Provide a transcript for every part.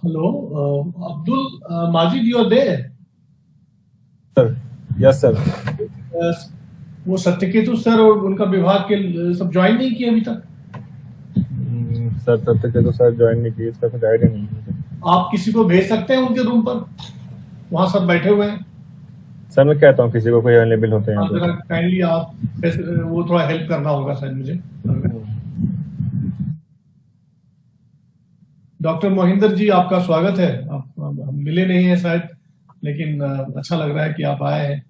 Hello, Abdul Majid, you are there? Sir, yes sir. वो Satyaketu sir और उनका विभाग के सब ज्वाइन नहीं किए अभी तक? सर सत्यकेतु सर ज्वाइन नहीं किए, इसका कुछ आइडिया नहीं है। आप किसी को भेज सकते हैं उनके रूम पर? वहाँ सब बैठे हुए हैं। सर मैं कहता हूँ किसी को, कोई अवेलेबल होते हैं जरा काइंडली आप वो थोड़ा हेल्प करना होगा सर मुझे। डॉक्टर मोहिंदर जी, आपका स्वागत है। आप हम मिले नहीं है शायद, लेकिन अच्छा लग रहा है कि आप आए हैं।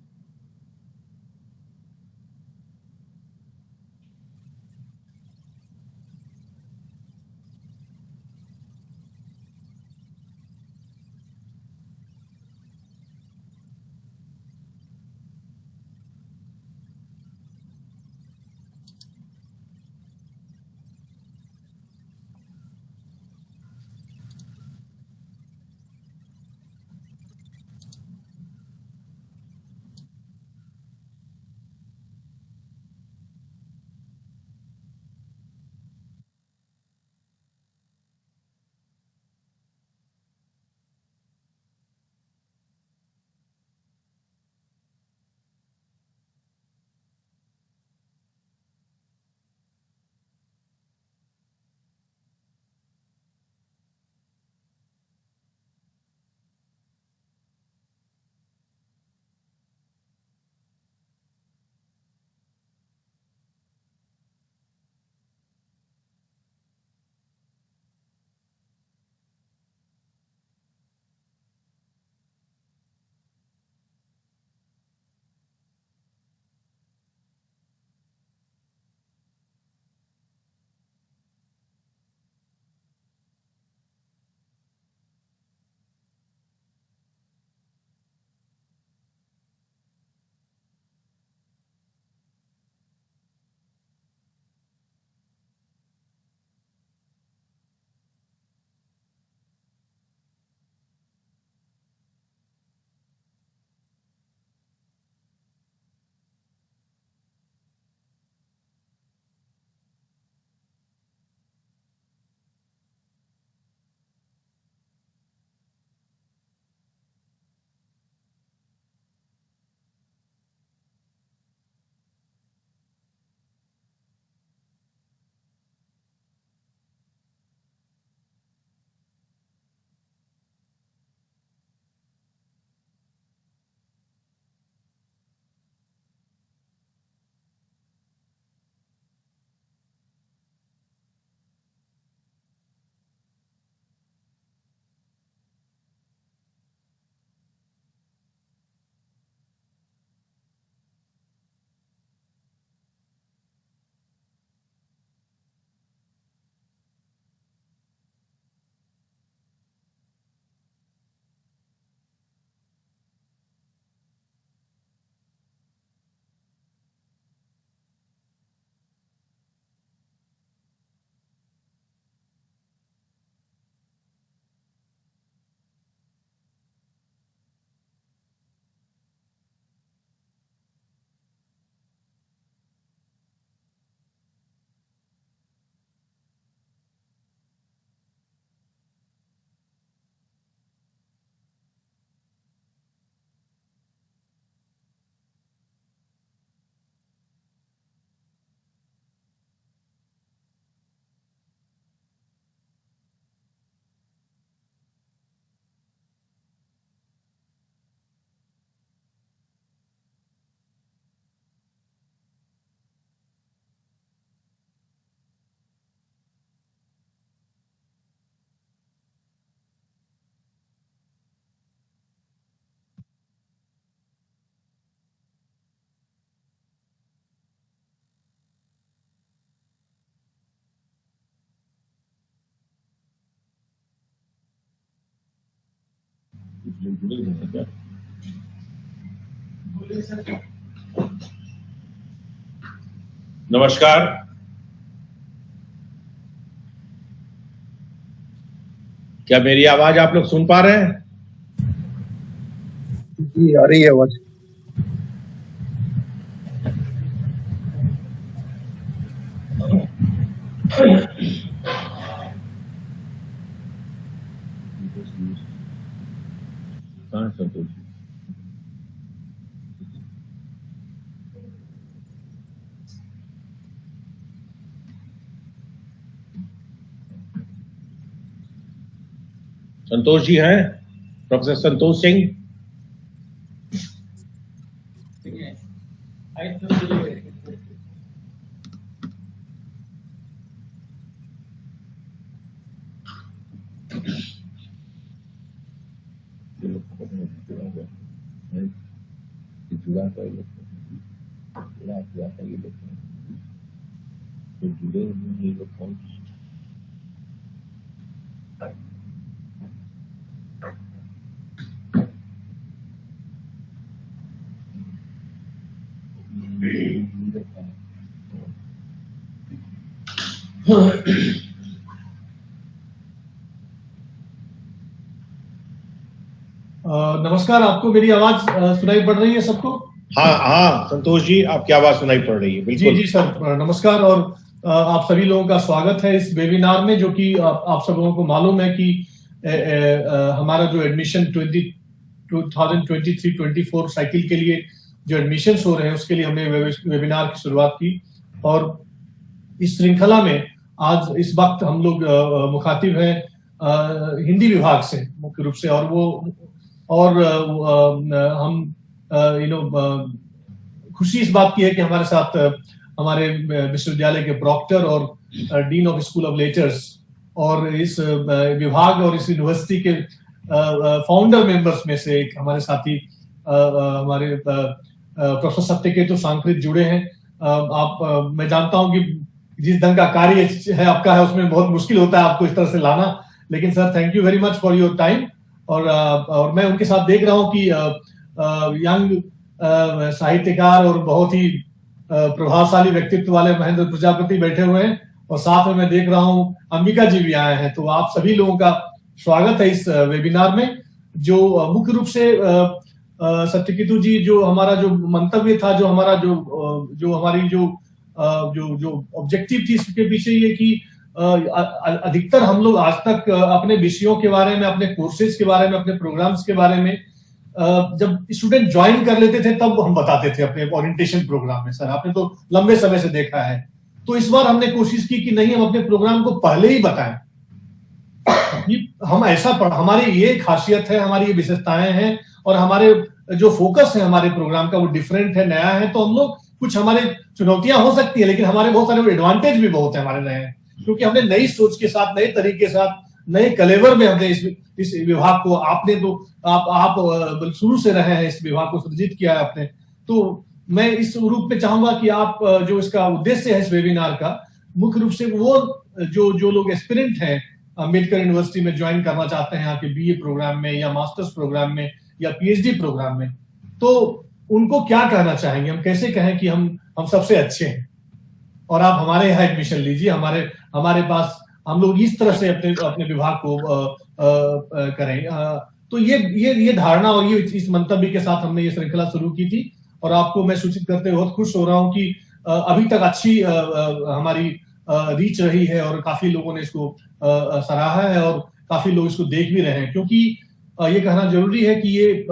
नमस्कार। क्या मेरी आवाज आप लोग सुन पा रहे हैं? जी, आ रही है आवाज। संतोष जी हैं, प्रोफेसर संतोष सिंह। नमस्कार, आपको मेरी आवाज सुनाई पड़ रही है सबको? हाँ हाँ संतोष जी, आपकी आवाज सुनाई पड़ रही है, बिल्कुल। जी सर, नमस्कार और आप सभी लोगों का स्वागत है इस वेबिनार में, जो कि आप सब लोगों को मालूम है कि हमारा जो एडमिशन 2023-24 साइकिल के लिए जो एडमिशन्स हो रहे हैं उसके लिए हमने वेबिनार की शुरुआत की। और इस श्रृंखला में आज इस वक्त हम लोग मुखातिब हैं हिंदी विभाग से मुख्य रूप से, और हम खुशी इस बात की है कि हमारे साथ हमारे विश्वविद्यालय के प्रॉक्टर और dean of school of letters और इस विभाग और इस यूनिवर्सिटी के फाउंडर मेंबर्स में से एक हमारे साथी हमारे प्रोफेसर सत्यकेतु सांकृत जुड़े हैं। मैं जानता हूं कि जिस ढंग का कार्य है आपका है उसमें बहुत मुश्किल होता है आपको इस तरह से लाना, लेकिन sir thank you very much for your time. और मैं उनके साथ देख रहा हूं कि यंग साहित्यकार और बहुत ही प्रभावशाली व्यक्तित्व वाले महेंद्र प्रजापति बैठे हुए हैं, और साथ में मैं देख रहा हूं अंबिका जी भी आए हैं। तो आप सभी लोगों का स्वागत है इस वेबिनार में, जो मुख्य रूप से सत्यकेतु जी जो हमारा जो मंतव्य था, जो हमारा जो हमारी जो ऑब्जेक्टिव थी इसके पीछे ये कि अधिकतर हम लोग आज तक अपने विषयों के बारे में, अपने कोर्सेज के बारे में, अपने प्रोग्राम्स के बारे में जब स्टूडेंट ज्वाइन कर लेते थे तब हम बताते थे अपने ओरिएंटेशन प्रोग्राम में। सर आपने तो लंबे समय से देखा है, तो इस बार हमने कोशिश की कि नहीं, हम अपने प्रोग्राम को पहले ही बताएं। हम ऐसा हमारी ये खासियत है, हमारी ये विशेषताएं हैं, और हमारे जो फोकस है हमारे प्रोग्राम का वो डिफरेंट है, नया है। तो हम लोग कुछ हमारे चुनौतियां हो सकती है, लेकिन हमारे बहुत सारे एडवांटेज भी बहुत है हमारे रहे हैं, क्योंकि हमने नई सोच के साथ, नए तरीके के साथ, नए कलेवर में हमने इस विभाग को, आपने तो आप शुरू से रहे हैं, इस विभाग को सृजित किया है आपने। तो मैं इस रूप में चाहूंगा कि आप जो इसका उद्देश्य है इस वेबिनार का, मुख्य रूप से वो जो लोग एस्पिरेंट हैं अम्बेडकर यूनिवर्सिटी में ज्वाइन करना चाहते हैं, यहाँ के बीए प्रोग्राम में या मास्टर्स प्रोग्राम में या पीएचडी प्रोग्राम में, तो उनको क्या कहना चाहेंगे, हम कैसे कहें कि हम सबसे अच्छे हैं और आप हमारे यहाँ एडमिशन लीजिए, हमारे पास हम लोग इस तरह से अपने विभाग को करें। तो ये धारणा और ये इस मंतव्य के साथ हमने ये श्रृंखला शुरू की थी, और आपको मैं सूचित करते बहुत खुश हो रहा हूं कि अभी तक अच्छी हमारी रीच रही है, और काफी लोगों ने इसको सराहा है, और काफी लोग इसको देख भी रहे हैं। क्योंकि ये कहना जरूरी है कि ये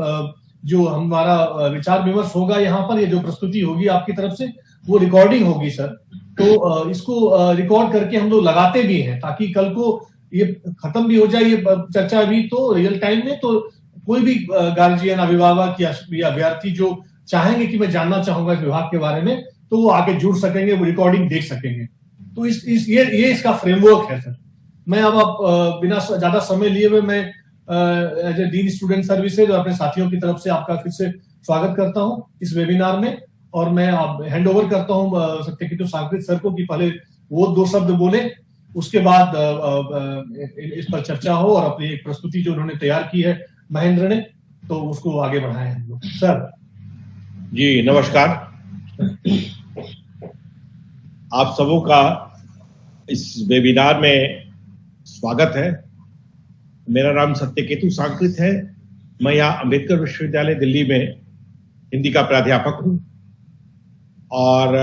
जो हमारा विचार विमर्श होगा यहाँ पर, ये जो प्रस्तुति होगी आपकी तरफ से, वो रिकॉर्डिंग होगी सर। तो इसको रिकॉर्ड करके हम लोग लगाते भी हैं, ताकि कल को ये खत्म भी हो जाए ये चर्चा भी, तो रियल टाइम में, तो कोई भी गार्जियन, अभिभावक या अभ्यर्थी जो चाहेंगे कि मैं जानना चाहूंगा इस विभाग के बारे में, तो वो आके जुड़ सकेंगे, वो रिकॉर्डिंग देख सकेंगे। तो ये इसका फ्रेमवर्क है सर। मैं अब आप बिना ज्यादा समय लिए हुए मैं as a dean student services और अपने साथियों की तरफ से आपका फिर से स्वागत करता हूं इस वेबिनार में, और मैं आप हैंड ओवर करता हूं सत्यकेतु सांकृत सर को कि पहले वो 2 शब्द बोले, उसके बाद इस पर चर्चा हो, और अपनी एक प्रस्तुति जो उन्होंने तैयार की है महेंद्र ने, तो उसको आगे बढ़ाएं हम लोग। सर जी नमस्कार, आप सबों का इस वेबिनार में स्वागत है। मेरा नाम सत्यकेतु सांकृत है। मैं यहाँ अम्बेडकर विश्वविद्यालय दिल्ली में हिंदी का प्राध्यापक हूँ, और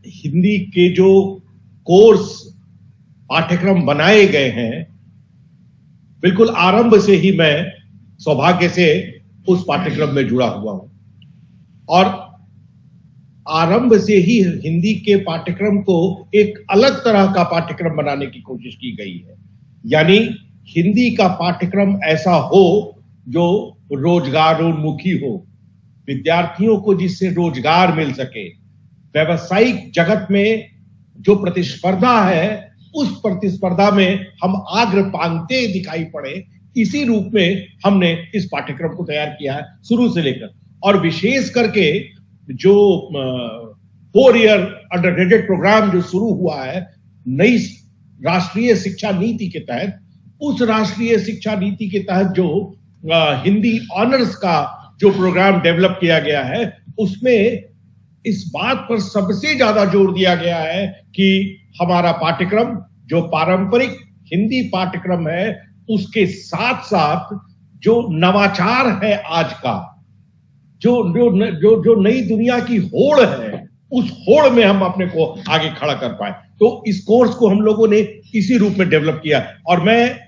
हिंदी के जो कोर्स पाठ्यक्रम बनाए गए हैं, बिल्कुल आरंभ से ही मैं सौभाग्य से उस पाठ्यक्रम में जुड़ा हुआ हूं, और आरंभ से ही हिंदी के पाठ्यक्रम को एक अलग तरह का पाठ्यक्रम बनाने की कोशिश की गई है। यानी हिंदी का पाठ्यक्रम ऐसा हो जो रोजगारोन्मुखी हो, विद्यार्थियों को जिससे रोजगार मिल सके, व्यावसायिक जगत में जो प्रतिस्पर्धा है उस प्रतिस्पर्धा में हम अग्र पांगते दिखाई पड़े, इसी रूप में हमने इस पाठ्यक्रम को तैयार किया है शुरू से लेकर। और विशेष करके जो 4 ईयर अंडर ग्रेजुएट प्रोग्राम जो शुरू हुआ है नई राष्ट्रीय शिक्षा नीति के तहत, उस राष्ट्रीय शिक्षा नीति के तहत जो हिंदी ऑनर्स का जो प्रोग्राम डेवलप किया गया है, उसमें इस बात पर सबसे ज्यादा जोर दिया गया है कि हमारा पाठ्यक्रम जो पारंपरिक हिंदी पाठ्यक्रम है उसके साथ साथ जो नवाचार है आज का, जो नई दुनिया की होड़ है, उस होड़ में हम अपने को आगे खड़ा कर पाए। तो इस कोर्स को हम लोगों ने इसी रूप में डेवलप किया। और मैं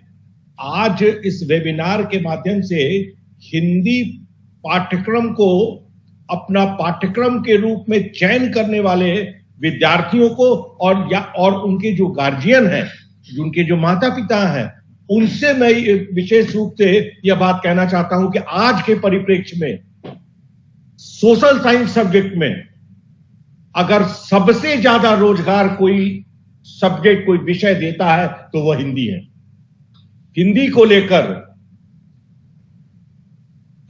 आज इस वेबिनार के माध्यम से हिंदी पाठ्यक्रम को अपना पाठ्यक्रम के रूप में चयन करने वाले विद्यार्थियों को और उनके जो गार्जियन हैं, उनके जो माता पिता हैं, उनसे मैं विशेष रूप से यह बात कहना चाहता हूं कि आज के परिप्रेक्ष्य में सोशल साइंस सब्जेक्ट में अगर सबसे ज्यादा रोजगार कोई सब्जेक्ट, कोई विषय देता है तो वह हिंदी है। हिंदी को लेकर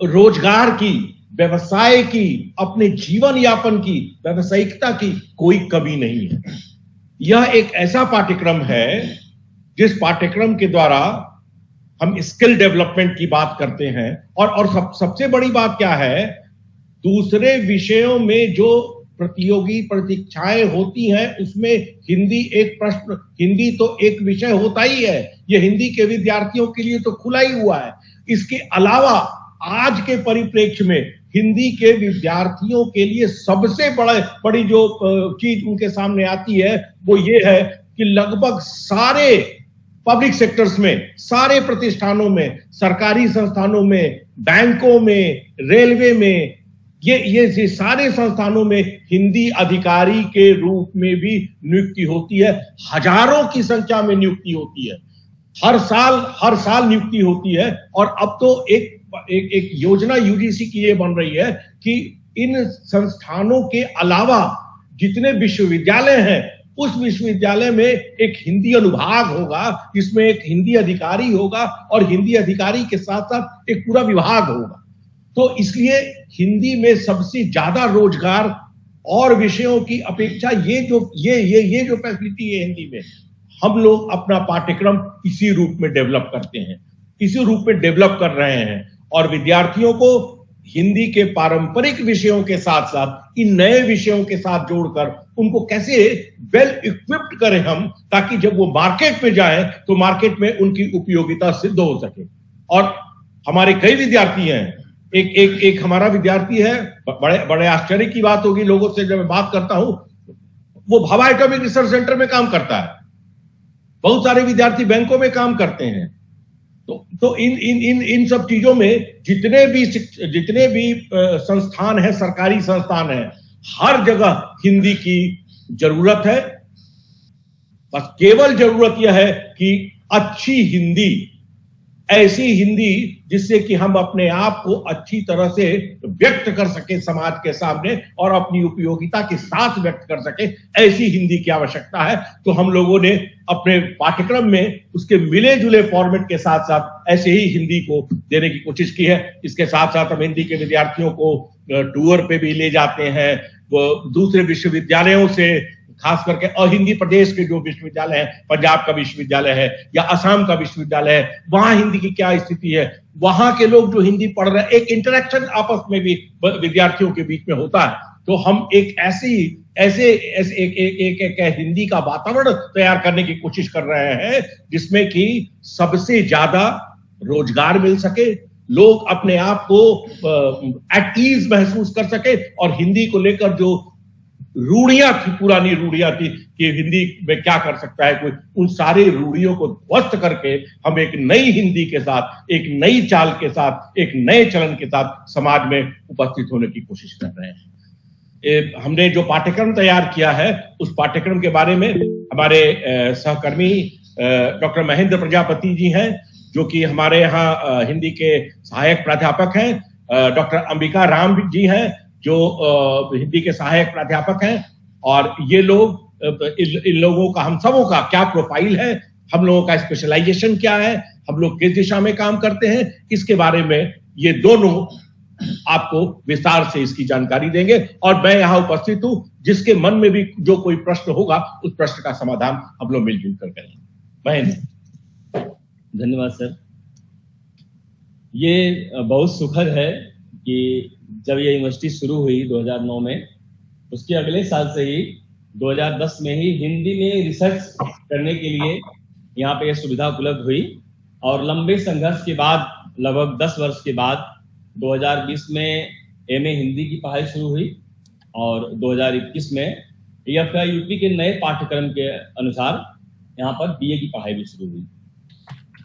रोजगार की, व्यवसाय की, अपने जीवन यापन की, व्यवसायिकता की कोई कमी नहीं है। यह एक ऐसा पाठ्यक्रम है जिस पाठ्यक्रम के द्वारा हम स्किल डेवलपमेंट की बात करते हैं। और सबसे बड़ी बात क्या है, दूसरे विषयों में जो प्रतियोगी परीक्षाएं होती हैं उसमें हिंदी तो एक विषय होता ही है, यह हिंदी के विद्यार्थियों के लिए तो खुला ही हुआ है। इसके अलावा आज के परिप्रेक्ष्य में हिंदी के विद्यार्थियों के लिए सबसे बड़ी जो चीज उनके सामने आती है वो ये है कि लगभग सारे पब्लिक सेक्टर्स में, सारे प्रतिष्ठानों में, सरकारी संस्थानों में, बैंकों में, रेलवे में, ये सारे संस्थानों में हिंदी अधिकारी के रूप में भी नियुक्ति होती है। हजारों की संख्या में नियुक्ति होती है, हर साल नियुक्ति होती है। और अब तो एक योजना यूजीसी की ये बन रही है कि इन संस्थानों के अलावा जितने विश्वविद्यालय हैं उस विश्वविद्यालय में एक हिंदी अनुभाग होगा, जिसमें एक हिंदी अधिकारी होगा और हिंदी अधिकारी के साथ साथ एक पूरा विभाग होगा। तो इसलिए हिंदी में सबसे ज्यादा रोजगार और विषयों की अपेक्षा ये जो फैसिलिटी है हिंदी में, हम लोग अपना पाठ्यक्रम इसी रूप में डेवलप करते हैं, इसी रूप में डेवलप कर रहे हैं। और विद्यार्थियों को हिंदी के पारंपरिक विषयों के साथ साथ इन नए विषयों के साथ जोड़कर उनको कैसे वेल इक्विप्ड करें हम, ताकि जब वो मार्केट में जाएं तो मार्केट में उनकी उपयोगिता सिद्ध हो सके। और हमारे कई विद्यार्थी हैं, एक हमारा विद्यार्थी है, बड़े आश्चर्य की बात होगी लोगों से जब मैं बात करता हूं, वो भाभा एटॉमिक रिसर्च सेंटर में काम करता है। बहुत सारे विद्यार्थी बैंकों में काम करते हैं। तो इन सब चीजों में जितने भी संस्थान है, सरकारी संस्थान है, हर जगह हिंदी की जरूरत है। बस केवल जरूरत यह है कि अच्छी हिंदी, ऐसी हिंदी जिससे कि हम अपने आप को अच्छी तरह से व्यक्त कर सके समाज के सामने और अपनी उपयोगिता के साथ व्यक्त कर सके, ऐसी हिंदी की आवश्यकता है। तो हम लोगों ने अपने पाठ्यक्रम में उसके मिले जुले फॉर्मेट के साथ साथ ऐसे ही हिंदी को देने की कोशिश की है। इसके साथ साथ हम हिंदी के विद्यार्थियों को टूर पे भी ले जाते हैं, वो दूसरे विश्वविद्यालयों से, खास करके अहिंदी प्रदेश के जो विश्वविद्यालय है, पंजाब का विश्वविद्यालय है या असम का विश्वविद्यालय है, वहां हिंदी की क्या स्थिति है, वहां के लोग जो हिंदी पढ़ रहे हैं, एक इंटरेक्शन आपस में भी विद्यार्थियों के बीच में होता है। तो हम एक हिंदी का वातावरण तैयार करने की कोशिश कर रहे हैं जिसमें कि सबसे ज्यादा रोजगार मिल सके, लोग अपने आप को एट ईज महसूस कर सके और हिंदी को लेकर जो रूढ़ियां थी, पुरानी रूढ़ियां थी कि हिंदी में क्या कर सकता है कोई, उन सारे रूढ़ियों को ध्वस्त करके हम एक नई हिंदी के साथ, एक नई चाल के साथ, एक नए चलन के साथ समाज में उपस्थित होने की कोशिश कर रहे हैं। हमने जो पाठ्यक्रम तैयार किया है उस पाठ्यक्रम के बारे में हमारे सहकर्मी डॉक्टर महेंद्र प्रजापति जी हैं, जो कि हमारे यहाँ हिंदी के सहायक प्राध्यापक हैं, डॉक्टर अंबिका राम जी हैं जो हिंदी के सहायक प्राध्यापक हैं। और ये लोग इन लोगों का, हम सबों का क्या प्रोफाइल है, हम लोगों का स्पेशलाइजेशन क्या है, हम लोग किस दिशा में काम करते हैं, इसके बारे में ये दोनों आपको विस्तार से इसकी जानकारी देंगे। और मैं यहाँ उपस्थित हूं, जिसके मन में भी जो कोई प्रश्न होगा उस प्रश्न का समाधान हम लोग मिलजुल कर करेंगे। धन्यवाद सर। ये बहुत सुखद है कि जब ये यूनिवर्सिटी शुरू हुई 2009 में, उसके अगले साल से ही 2010 में ही हिंदी में रिसर्च करने के लिए यहाँ पे सुविधा उपलब्ध हुई। और लंबे संघर्ष के बाद, लगभग 10 वर्ष के बाद 2020 में एमए हिंदी की पढ़ाई शुरू हुई और 2021 में यूपी के नए पाठ्यक्रम के अनुसार यहाँ पर बीए की पढ़ाई भी शुरू हुई।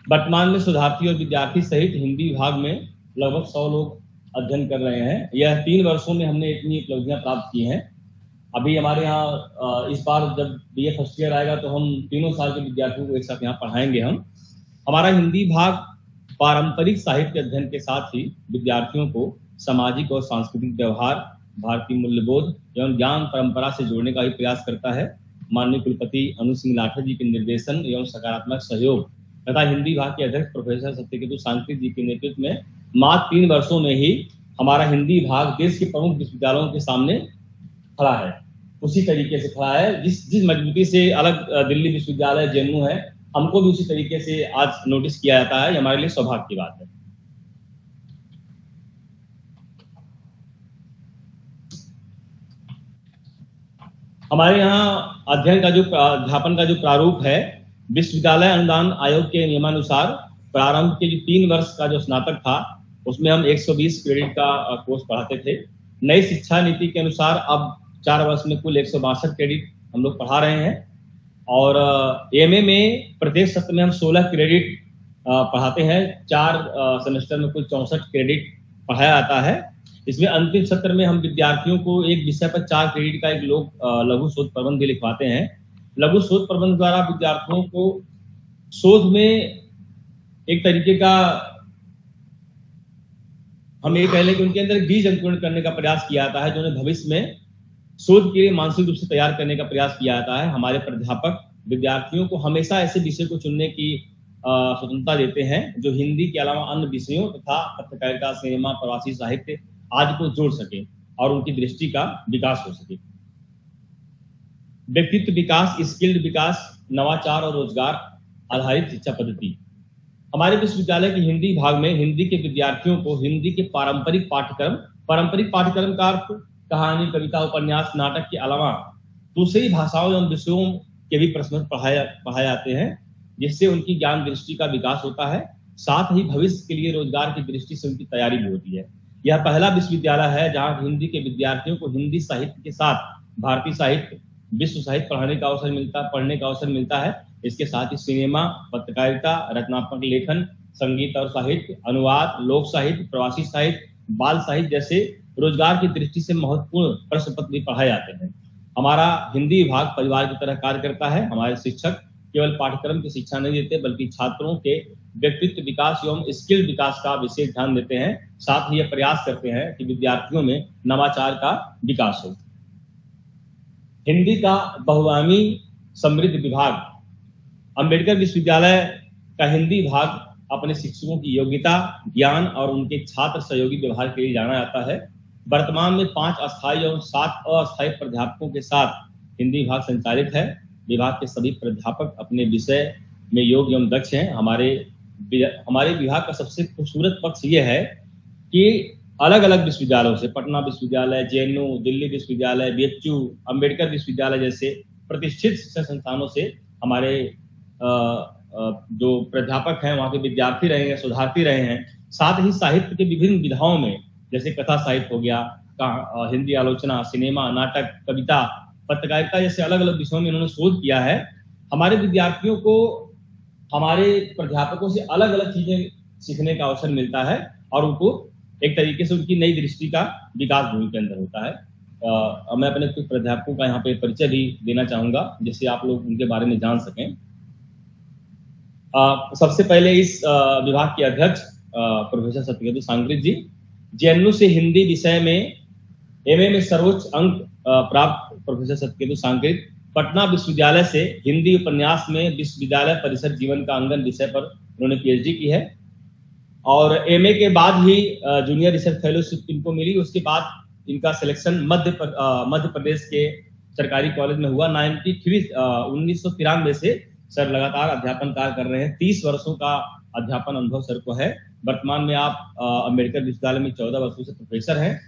वर्तमान में शोधार्थी और विद्यार्थी सहित हिंदी विभाग में लगभग 100 लोग अध्ययन कर रहे हैं। यह 3 वर्षों में हमने इतनी उपलब्धियां प्राप्त की हैं। अभी हमारे यहाँ इस बार जब बीए फर्स्ट ईयर आएगा तो हम 3 साल के विद्यार्थियों को एक साथ यहाँ पढ़ाएंगे हम। हमारा हिंदी विभाग पारंपरिक साहित्य अध्ययन के साथ ही विद्यार्थियों को सामाजिक और सांस्कृतिक व्यवहार, भारतीय मूल्यबोध एवं ज्ञान परंपरा से जोड़ने का भी प्रयास करता है। माननीय कुलपति अनु सिंह लाठर जी के निर्देशन एवं सकारात्मक सहयोग तथा हिंदी विभाग के अध्यक्ष प्रोफेसर सत्यकेतु सांकृत जी के नेतृत्व में मात्र 3 वर्षों में ही हमारा हिंदी विभाग देश के प्रमुख विश्वविद्यालयों के सामने खड़ा है। उसी तरीके से खड़ा है जिस मजबूती से अलग दिल्ली विश्वविद्यालय जेएनयू है, हमको भी उसी तरीके से आज नोटिस किया जाता है। हमारे लिए सौभाग्य की बात है। हमारे यहाँ अध्ययन का जो अध्यापन का जो प्रारूप है, विश्वविद्यालय अनुदान आयोग के नियमानुसार प्रारंभ के जो 3 वर्ष का जो स्नातक था उसमें हम 120 क्रेडिट का कोर्स पढ़ाते थे। नई शिक्षा नीति के अनुसार अब 4 वर्ष में कुल 162 क्रेडिट हम लोग पढ़ा रहे हैं। और एमए में प्रत्येक सत्र में हम 16 क्रेडिट पढ़ाते हैं। 4 सेमेस्टर में कुल 64 क्रेडिट पढ़ाया जाता है। इसमें अंतिम सत्र में हम विद्यार्थियों को एक विषय पर 4 क्रेडिट का एक लघु शोध प्रबंध भी लिखवाते हैं। लघु शोध प्रबंध द्वारा विद्यार्थियों को शोध में एक तरीके का, हम ये कह लें कि उनके अंदर बीज अंकुरण करने का प्रयास किया जाता है, जो उन्हें भविष्य में शोध के लिए मानसिक रूप से तैयार करने का प्रयास किया जाता है। हमारे प्राध्यापक विद्यार्थियों को हमेशा ऐसे विषय को चुनने की स्वतंत्रता देते हैं जो हिंदी के अलावा अन्य विषयों तथा पत्रकारिता, सिनेमा, प्रवासी साहित्य आदि को जोड़ सके और उनकी दृष्टि का विकास हो सके। व्यक्तित्व विकास, स्किल्ड विकास, नवाचार और रोजगार आधारित शिक्षा पद्धति। हमारे विश्वविद्यालय के हिंदी विभाग में हिंदी के विद्यार्थियों को हिंदी के पारंपरिक पाठ्यक्रम का अर्थ कहानी, कविता, उपन्यास, नाटक के अलावा दूसरी भाषाओं एवं विषयों के भी प्रश्न पढ़ाए जाते हैं, जिससे उनकी ज्ञान दृष्टि का विकास होता है। साथ ही भविष्य के लिए रोजगार की दृष्टि से उनकी तैयारी भी होती है। यह पहला विश्वविद्यालय है जहां हिंदी के विद्यार्थियों को हिंदी साहित्य के साथ भारतीय साहित्य, विश्व साहित्य पढ़ने का अवसर मिलता है। इसके साथ ही सिनेमा, पत्रकारिता, रचनात्मक लेखन, संगीत और साहित्य, अनुवाद, लोक साहित्य, प्रवासी साहित्य, बाल साहित्य जैसे रोजगार की दृष्टि से महत्वपूर्ण प्रश्न पत्र भी पढ़ाए जाते हैं। हमारा हिंदी विभाग परिवार की तरह कार्य करता है। हमारे शिक्षक केवल पाठ्यक्रम की शिक्षा नहीं देते, बल्कि छात्रों के व्यक्तित्व विकास एवं स्किल विकास का विशेष ध्यान देते हैं। साथ ही यह प्रयास करते हैं कि विद्यार्थियों में नवाचार का विकास हो। हिंदी का बहुआयामी समृद्ध विभाग। अंबेडकर विश्वविद्यालय का हिंदी विभाग अपने शिक्षकों की योग्यता, ज्ञान और उनके छात्र सहयोगी व्यवहार के लिए जाना जाता है। वर्तमान में 5 अस्थायी और 7 अस्थायी प्राध्यापकों के साथ हिंदी विभाग संचालित है। विभाग के सभी प्राध्यापक अपने विषय में योग्य एवं दक्ष हैं। हमारे विभाग का सबसे खूबसूरत पक्ष यह है कि अलग अलग विश्वविद्यालयों से, पटना विश्वविद्यालय, जेएनयू, दिल्ली विश्वविद्यालय, बीएचयू, अंबेडकर विश्वविद्यालय जैसे प्रतिष्ठित शिक्षण संस्थानों से हमारे जो प्राध्यापक हैं वहाँ के विद्यार्थी रहे हैं, शोधार्थी रहे हैं। साथ ही साहित्य के विभिन्न विधाओं में, जैसे कथा साहित्य हो गया, हिंदी आलोचना, सिनेमा, नाटक, कविता, पत्रकारिता जैसे अलग अलग विषयों में इन्होंने शोध किया है। हमारे विद्यार्थियों को हमारे प्राध्यापकों से अलग अलग चीजें सीखने का अवसर मिलता है और उनको एक तरीके से उनकी नई दृष्टि का विकास भी उनके अंदर होता है। मैं अपने कुछ प्राध्यापकों का यहाँ पे परिचय भी देना चाहूंगा, जिससे आप लोग उनके बारे में जान सकें। सबसे पहले इस विभाग के अध्यक्ष प्रोफेसर सत्यकेतु सांकृत जी, जेएनयू से हिंदी विषय में एमए में सर्वोच्च अंक प्राप्त प्रोफेसर सत्यकेतु सांकृत, पटना विश्वविद्यालय से हिंदी उपन्यास में विश्वविद्यालय परिसर जीवन का अंगन विषय पर उन्होंने पीएचडी की है। और एमए के बाद ही जूनियर रिसर्च फेलोशिप इनको मिली। उसके बाद इनका सिलेक्शन मध्य प्रदेश के सरकारी कॉलेज में हुआ। 1993 से सर लगातार अध्यापन कार्य कर रहे हैं। 30 वर्षों का अध्यापन अनुभव सर को है। वर्तमान में आप अम्बेडकर विश्वविद्यालय में 14 वर्षों से प्रोफेसर हैं।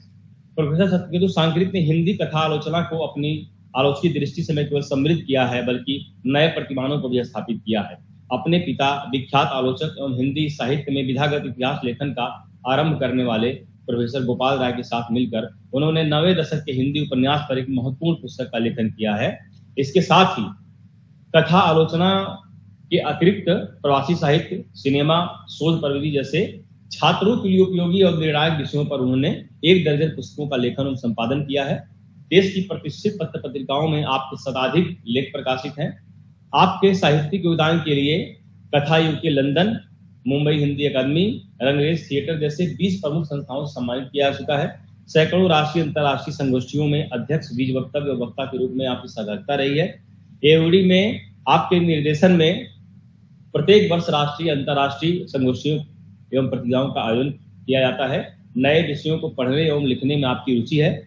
प्रोफेसर सत्यकेतु सांकृत ने हिंदी कथा आलोचना को अपनी आलोचकी दृष्टि से न केवल समृद्ध किया है, बल्कि नए प्रतिमानों को भी स्थापित किया है। अपने पिता विख्यात आलोचक एवं हिंदी साहित्य में विधागत इतिहास लेखन का आरंभ करने वाले प्रोफेसर गोपाल राय के साथ मिलकर उन्होंने 90 दशक के हिंदी उपन्यास पर एक महत्वपूर्ण पुस्तक का लेखन किया है। इसके साथ ही कथा आलोचना के अतिरिक्त प्रवासी साहित्य, सिनेमा, शोध प्रविधि जैसे छात्रों के लिए उपयोगी और निर्णायक विषयों पर उन्होंने 1 दर्जन पुस्तकों का लेखन और संपादन किया है। देश की प्रतिष्ठित पत्र पत्रिकाओं में आपके शताधिक लेख प्रकाशित हैं। आपके साहित्यिक योगदान के लिए कथा यूके लंदन, मुंबई हिंदी अकादमी, रंगरेज थिएटर जैसे 20 प्रमुख संस्थाओं से सम्मानित किया जा चुका है। सैकड़ों राष्ट्रीय अंतर्राष्ट्रीय संगोष्ठियों में अध्यक्ष, बीज वक्तव्य और वक्ता के रूप में आपकी सहभागिता रही है। एओडी में आपके निर्देशन में प्रत्येक वर्ष राष्ट्रीय अंतर्राष्ट्रीय संगोष्ठियों एवं प्रतियोगिताओं का आयोजन किया जाता है। नए विषयों को पढ़ने एवं लिखने में आपकी रुचि है।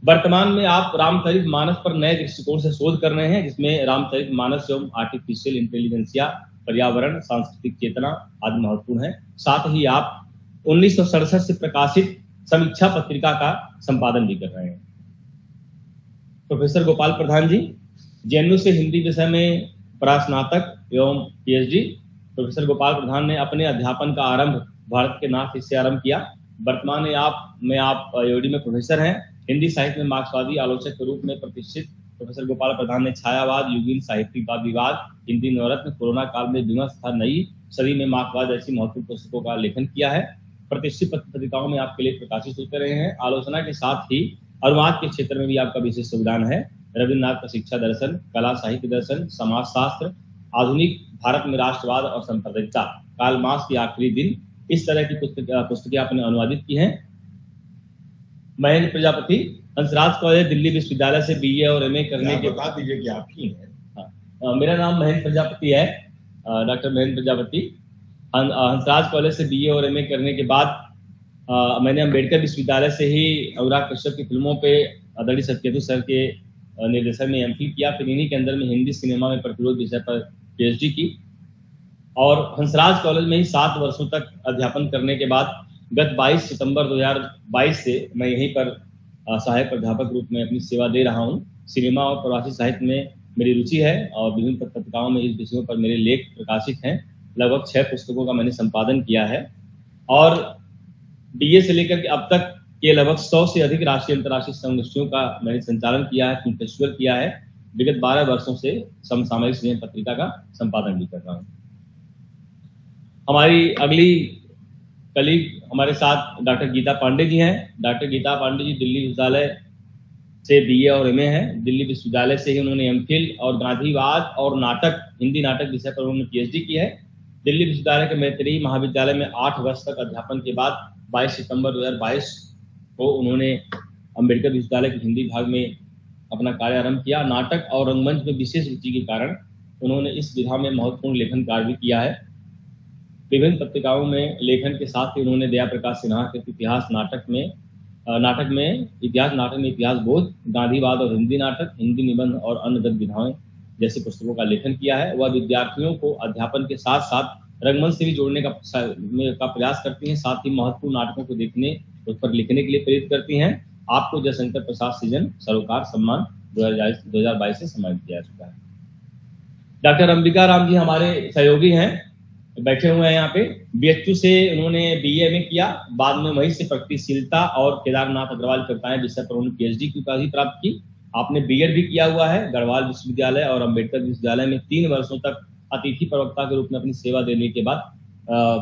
वर्तमान में आप रामचरित मानस पर नए दृष्टिकोण से शोध कर रहे हैं, जिसमें रामचरित मानस एवं आर्टिफिशियल इंटेलिजेंसिया, पर्यावरण, सांस्कृतिक चेतना आदि महत्वपूर्ण है। साथ ही आप 1967 से प्रकाशित समीक्षा पत्रिका का संपादन भी कर रहे हैं। प्रोफेसर गोपाल प्रधान जी, जेएनयू से हिंदी विषय में परास्नातक एवं पीएचडी। प्रोफेसर गोपाल प्रधान ने अपने अध्यापन का आरंभ भारत के नाथ से आरंभ किया। वर्तमान में आप एओडी में प्रोफेसर हैं। हिंदी साहित्य में मार्क्सवादी आलोचक के रूप में प्रतिष्ठित प्रोफेसर गोपाल प्रधान ने छायावाद, युगीन साहित्यिक वाद विवाद, हिंदी नवरत्न, कोरोना काल में विमर्श तथा नई सदी में मार्क्सवाद जैसी महत्वपूर्ण पुस्तकों का लेखन किया है। प्रतिष्ठित पत्रिकाओं में आपके लेख प्रकाशित होते रहे हैं। आलोचना के साथ ही अनुवाद के क्षेत्र में भी आपका विशेष योगदान है। रविन्द्रनाथ का शिक्षा दर्शन, कला साहित्य दर्शन, समाजशास्त्र, आधुनिक भारत में राष्ट्रवाद और सांप्रदायिकता, काल मार्क्स के आखिरी दिन, इस तरह की पुस्तकें आपने अनुवादित की हैं। महेंद्र प्रजापति, हंसराज कॉलेज दिल्ली विश्वविद्यालय से बीए और एमए करने के बता दीजिए कि आप ही हैं। मेरा नाम महेंद्र प्रजापति है, डॉक्टर महेंद्र प्रजापति। हंसराज कॉलेज से बीए और एमए करने के बाद मैंने अम्बेडकर विश्वविद्यालय से ही अनुराग कश्यप की फिल्मों पे आदरणीय सत्यकेतु सर के निर्देशन में एमफिल किया। फिर इन्हीं के अंदर में हिंदी सिनेमा में प्रतिरोध विषय पर पीएचडी की और हंसराज कॉलेज में ही 7 वर्षों तक अध्यापन करने के बाद गत 22 सितंबर 2022 से मैं यहीं पर सहायक प्राध्यापक रूप में अपनी सेवा दे रहा हूं। सिनेमा और प्रवासी साहित्य में मेरी रुचि है और विभिन्न पत्रिकाओं में इस विषयों पर मेरे लेख प्रकाशित हैं। लगभग 6 पुस्तकों का मैंने संपादन किया है और बीए से लेकर के अब तक के लगभग 100 से अधिक राष्ट्रीय अंतर्राष्ट्रीय संगोष्ठियों का मैंने संचालन किया है, फिल्म फेस्टिवल किया है। विगत 12 वर्षों से समसामयिक स्नेह पत्रिका का संपादन भी कर रहा हूँ। हमारी अगली कलीग हमारे साथ डॉक्टर गीता पांडे जी हैं। डॉक्टर गीता पांडे जी दिल्ली विश्वविद्यालय से बीए और एमए हैं। दिल्ली विश्वविद्यालय से ही उन्होंने एमफिल और गांधीवाद और नाटक, हिंदी नाटक विषय पर उन्होंने पीएचडी की है। दिल्ली विश्वविद्यालय के मैत्रेयी महाविद्यालय में 8 वर्ष तक अध्यापन के बाद 22 सितंबर 2022 को उन्होंने अम्बेडकर विश्वविद्यालय के हिंदी विभाग में अपना कार्य आरंभ किया। नाटक और रंगमंच में विशेष रुचि के कारण उन्होंने इस विधा में महत्वपूर्ण लेखन कार्य भी किया है। विभिन्न पत्रिकाओं में लेखन के साथ ही उन्होंने दया प्रकाश सिन्हा के इतिहास नाटक में इतिहास बोध, गांधीवाद और हिंदी नाटक, हिंदी निबंध और अन्य गद्य विधाएं जैसी पुस्तकों का लेखन किया है। वह विद्यार्थियों को अध्यापन के साथ साथ रंगमंच से भी जोड़ने का प्रयास करती हैं। साथ ही महत्वपूर्ण नाटकों को देखने, उस पर लिखने के लिए प्रेरित करती हैं। आपको जयशंकर प्रसाद सृजन सरोकार सम्मान 2022 से सम्मानित किया जा चुका है। डॉक्टर अंबिका राम जी हमारे सहयोगी हैं, बैठे हुए हैं यहाँ पे। बीएचयू से उन्होंने बीए में किया, बाद में वहीं से प्रगतिशीलता और केदारनाथ अग्रवाल कविताएं विषय पर उन्होंने पीएचडी की उपाधि प्राप्त की। आपने बीएड भी किया हुआ है गढ़वाल विश्वविद्यालय और अम्बेडकर विश्वविद्यालय में 3 वर्षों तक अतिथि प्रवक्ता के रूप में अपनी सेवा देने के बाद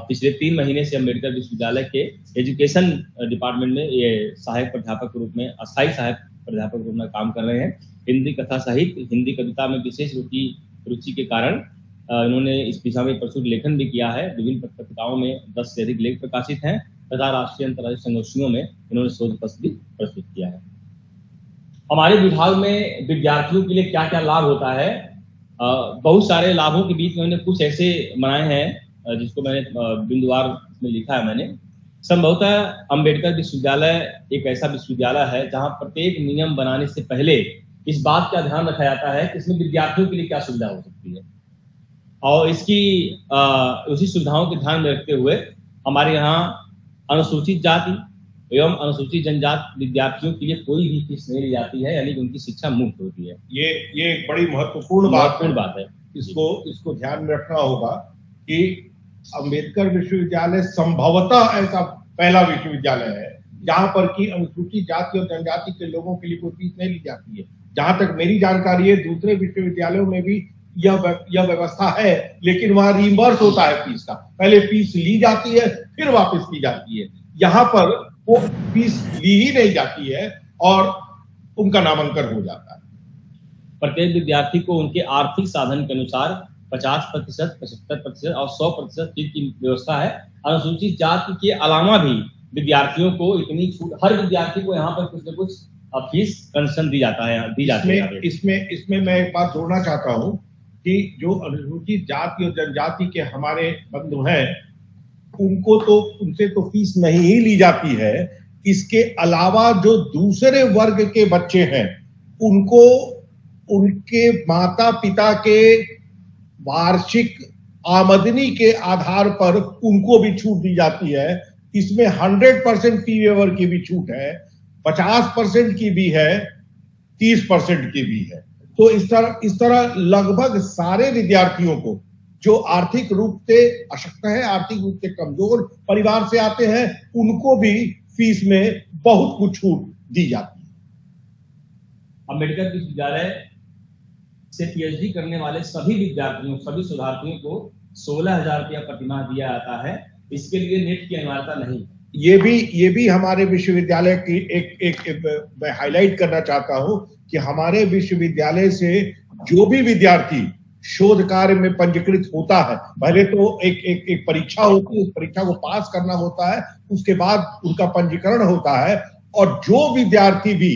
पिछले 3 महीने से अम्बेडकर विश्वविद्यालय के एजुकेशन डिपार्टमेंट में ये सहायक प्राध्यापक के रूप में, अस्थायी सहायक प्राध्यापक के रूप में काम कर रहे हैं। हिंदी कथा साहित्य, हिंदी कविता में विशेष रुचि के कारण इन्होंने इस दिशा में प्रचुर लेखन भी किया है। विभिन्न पत्रिकाओं में 10 से अधिक लेख प्रकाशित हैं तथा राष्ट्रीय अंतर्राष्ट्रीय संगोष्ठियों में इन्होंने शोध पत्र भी प्रस्तुत किया है। हमारे विभाग में विद्यार्थियों के लिए क्या क्या लाभ होता है, बहुत सारे लाभों के बीच में मैंने कुछ ऐसे बनाए हैं जिसको मैंने बिंदुवार में लिखा है मैंने। संभवतः अंबेडकर विश्वविद्यालय एक ऐसा विश्वविद्यालय है जहां प्रत्येक नियम बनाने से पहले इस बात का ध्यान रखा जाता है कि इसमें विद्यार्थियों के लिए क्या सुविधा हो सकती है, और इसकी उसी सुविधाओं के ध्यान में रखते हुए हमारे यहाँ अनुसूचित जाति एवं अनुसूचित जनजाति विद्यार्थियों के लिए कोई भी फीस नहीं ली जाती है, यानी कि उनकी शिक्षा मुफ्त होती है। ये एक बड़ी महत्वपूर्ण बात है। इसको ध्यान में रखना होगा कि अंबेडकर विश्वविद्यालय संभवतः ऐसा पहला विश्वविद्यालय है जहां पर कि अनुसूचित जाति और जनजाति के लोगों के लिए कोई फीस नहीं ली जाती है। जहां तक मेरी जानकारी है दूसरे विश्वविद्यालयों में भी यह व्यवस्था है, लेकिन वहां रिइंबर्स होता है फीस का। पहले फीस ली जाती है फिर वापस की जाती है। यहाँ पर वो फीस ली ही नहीं जाती है और उनका नामांकन हो जाता है। प्रत्येक विद्यार्थी को उनके आर्थिक साधन के अनुसार 50%, 75% और 100% फीस की व्यवस्था है। अनुसूचित जाति के अलावा भी विद्यार्थियों को इतनी छूट, हर विद्यार्थी को यहाँ पर कुछ न कुछ फीस कंसेशन दी जाती है। इसमें मैं एक बात जोड़ना चाहता हूँ कि जो अनुसूचित जाति और जनजाति के हमारे बंधु हैं उनसे तो फीस नहीं ही ली जाती है। इसके अलावा जो दूसरे वर्ग के बच्चे हैं उनको उनके माता पिता के वार्षिक आमदनी के आधार पर उनको भी छूट दी जाती है। इसमें 100% फी वेवर की भी छूट है, 50% की भी है, 30% की भी है। तो इस तरह लगभग सारे विद्यार्थियों को जो आर्थिक रूप से अशक्त है, आर्थिक रूप से कमजोर परिवार से आते हैं, उनको भी फीस में बहुत कुछ छूट दी जाती है। अंबेडकर विश्वविद्यालय से पीएचडी करने वाले सभी विद्यार्थियों, सभी शोधार्थियों को 16,000 रुपया प्रतिमाह दिया जाता है। इसके लिए नेट की अनिवार्यता नहीं। ये भी हमारे विश्वविद्यालय की एक मैं हाईलाइट करना चाहता हूं कि हमारे विश्वविद्यालय से जो भी विद्यार्थी शोध कार्य में पंजीकृत होता है, पहले तो एक परीक्षा होती है, उस परीक्षा को पास करना होता है, उसके बाद उनका पंजीकरण होता है। और जो विद्यार्थी भी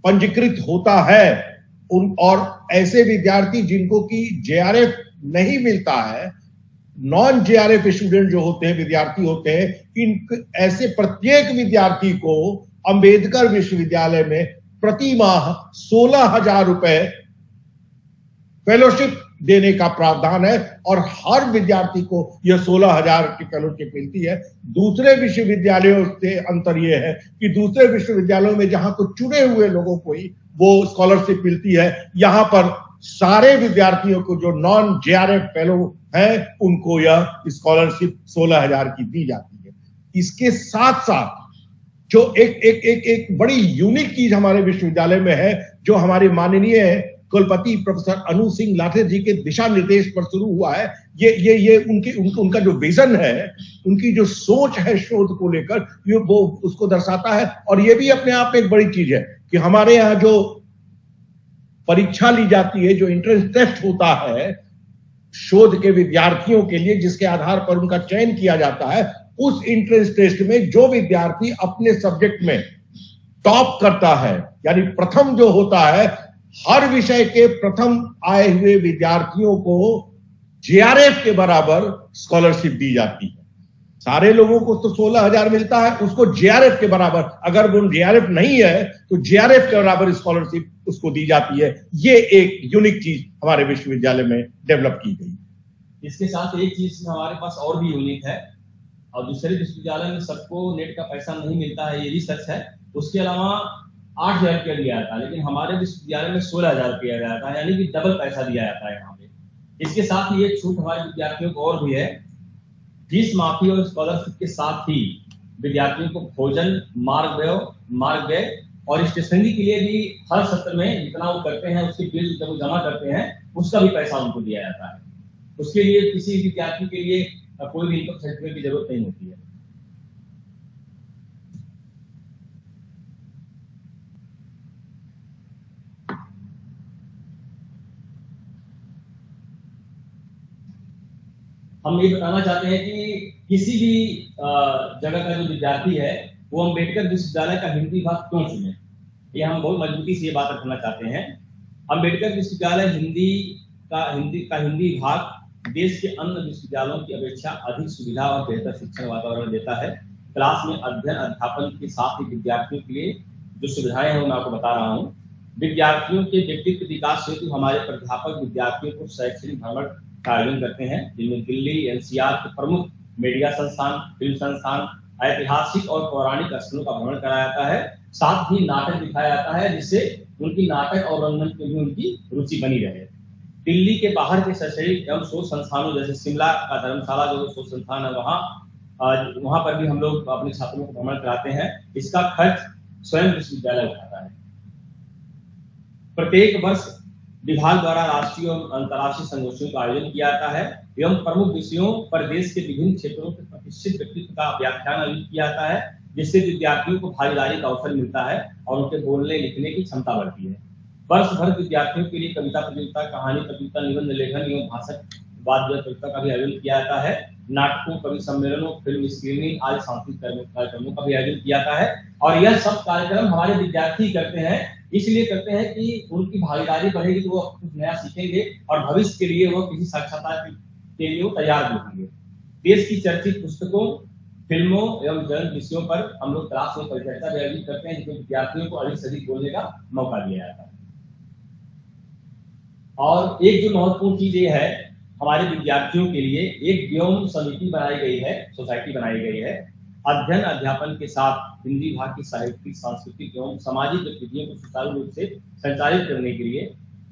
पंजीकृत होता है और ऐसे विद्यार्थी जिनको कि जेआरएफ नहीं मिलता है, नॉन जेआरएफ स्टूडेंट जो होते हैं, विद्यार्थी होते हैं, ऐसे प्रत्येक विद्यार्थी को अंबेडकर विश्वविद्यालय में प्रति माह 16,000 रुपए फेलोशिप देने का प्रावधान है और हर विद्यार्थी को यह 16,000 की फेलोशिप मिलती है। दूसरे विश्वविद्यालयों से अंतर यह है कि दूसरे विश्वविद्यालयों में जहां तो चुने हुए लोगों को ही वो स्कॉलरशिप मिलती है, यहां पर सारे विद्यार्थियों को जो नॉन जेआरएफ फेलो है उनको यह स्कॉलरशिप 16,000 की दी जाती है। इसके साथ साथ जो एक बड़ी यूनिक चीज हमारे विश्वविद्यालय में है, जो हमारे माननीय कुलपति प्रोफेसर अनु सिंह लाठे जी के दिशा निर्देश पर शुरू हुआ है, ये उनका जो विजन है, उनकी जो सोच है शोध को लेकर, ये वो उसको दर्शाता है। और ये भी अपने आप में एक बड़ी चीज है कि हमारे यहाँ जो परीक्षा ली जाती है, जो एंट्रेंस टेस्ट होता है शोध के विद्यार्थियों के लिए, जिसके आधार पर उनका चयन किया जाता है, उस एंट्रेंस टेस्ट में जो विद्यार्थी अपने सब्जेक्ट में टॉप करता है, यानी प्रथम जो होता है, हर विषय के प्रथम आए हुए विद्यार्थियों को जेआरएफ के बराबर स्कॉलरशिप दी जाती है। सारे लोगों को तो 16,000 मिलता है, उसको जेआरएफ के बराबर, अगर वो जेआरएफ नहीं है तो जेआरएफ के बराबर स्कॉलरशिप उसको दी जाती है। ये एक यूनिक चीज हमारे विश्वविद्यालय में डेवलप की गई। इसके साथ एक चीज हमारे पास और भी यूनिक है, और दूसरे विश्वविद्यालय में सबको नेट का पैसा नहीं मिलता है, ये भी सच है। उसके अलावा 8,000 रुपया दिया जाता है, लेकिन हमारे विश्वविद्यालय में 16,000 रुपया दिया जाता है, यानी कि डबल पैसा दिया जाता है यहाँ पे। इसके साथ ही एक छूट हमारे विद्यार्थियों को और भी है, फीस माफी और स्कॉलरशिप के साथ ही विद्यार्थियों को भोजन, मार्ग व्यय और स्टेशनरी के लिए भी हर सत्र में जितना वो करते हैं उसके बिल जब वो जमा करते हैं उसका भी पैसा उनको दिया जाता है। उसके लिए किसी विद्यार्थी के लिए कोई भी इनकम सर्टिफिकेट की जरूरत नहीं होती है। हम ये बताना चाहते हैं कि किसी भी जगह का जो विद्यार्थी है वो अम्बेडकर विश्वविद्यालय का हिंदी विभाग क्यों चुने, ये हम बहुत मजबूती से ये बात रखना चाहते हैं। अम्बेडकर विश्वविद्यालय हिंदी विभाग देश के अन्य विश्वविद्यालयों की अपेक्षा अधिक सुविधा और बेहतर शिक्षण वातावरण देता है। क्लास में अध्ययन अध्यापन के साथ ही विद्यार्थियों के लिए जो सुविधाएं हैं मैं आपको बता रहा हूँ। विद्यार्थियों के व्यक्तित्व विकास हेतु हमारे प्राध्यापक विद्यार्थियों को शैक्षणिक भ्रमण का आयोजन करते हैं, जिनमें दिल्ली एनसीआर के प्रमुख मीडिया संस्थान, फिल्म संस्थान, ऐतिहासिक और पौराणिक स्थलों का भ्रमण कराया जाता है। साथ ही नाटक दिखाया जाता है जिससे उनकी नाटक और रंगमंच में भी उनकी रुचि बनी रहे। दिल्ली के बाहर के शैक्षणिक एवं शोध संस्थानों जैसे शिमला का धर्मशाला जो शोध संस्थान है वहां पर भी हम लोग अपने छात्रों को भ्रमण कराते हैं। इसका खर्च स्वयं विश्वविद्यालय उठाता है। प्रत्येक वर्ष विभाग द्वारा राष्ट्रीय और अंतर्राष्ट्रीय संगोष्ठियों का आयोजन किया जाता है एवं प्रमुख विषयों पर देश के विभिन्न क्षेत्रों के प्रतिष्ठित व्यक्तित्व का व्याख्यान आयोजित किया जाता है, जिससे विद्यार्थियों को भागीदारी का अवसर मिलता है और उनके बोलने लिखने की क्षमता बढ़ती है। वर्ष भर विद्यार्थियों के लिए कविता प्रतियोगिता, कहानी प्रतियोगिता, निबंध लेखन एवं भाषण वाद्य प्रतियोगिता का भी आयोजन किया जाता है। नाटकों, कवि सम्मेलनों, फिल्म स्क्रीनिंग आदि सांस्कृतिक कार्यक्रमों का भी आयोजन किया जाता है। और यह सब कार्यक्रम हमारे विद्यार्थी करते हैं, इसलिए करते हैं कि उनकी भागीदारी बढ़ेगी तो वो कुछ नया सीखेंगे और भविष्य के लिए वो किसी साक्षात्कार के लिए वो तैयार भी होंगे। देश की चर्चित पुस्तकों, फिल्मों एवं जन विषयों पर हम लोग क्लास में परिचर्चा भी आयोजित करते हैं, जिसमें विद्यार्थियों को अधिक से अधिक बोलने का मौका दिया जाता है। और एक जो महत्वपूर्ण चीज ये है, हमारे विद्यार्थियों के लिए एक व्योम समिति बनाई गई है, सोसाइटी बनाई गई है। अध्ययन अध्यापन के साथ हिंदी विभाग की साहित्यिक, सांस्कृतिक एवं सामाजिक गतिविधियों को सुचारू रूप से संचालित करने के लिए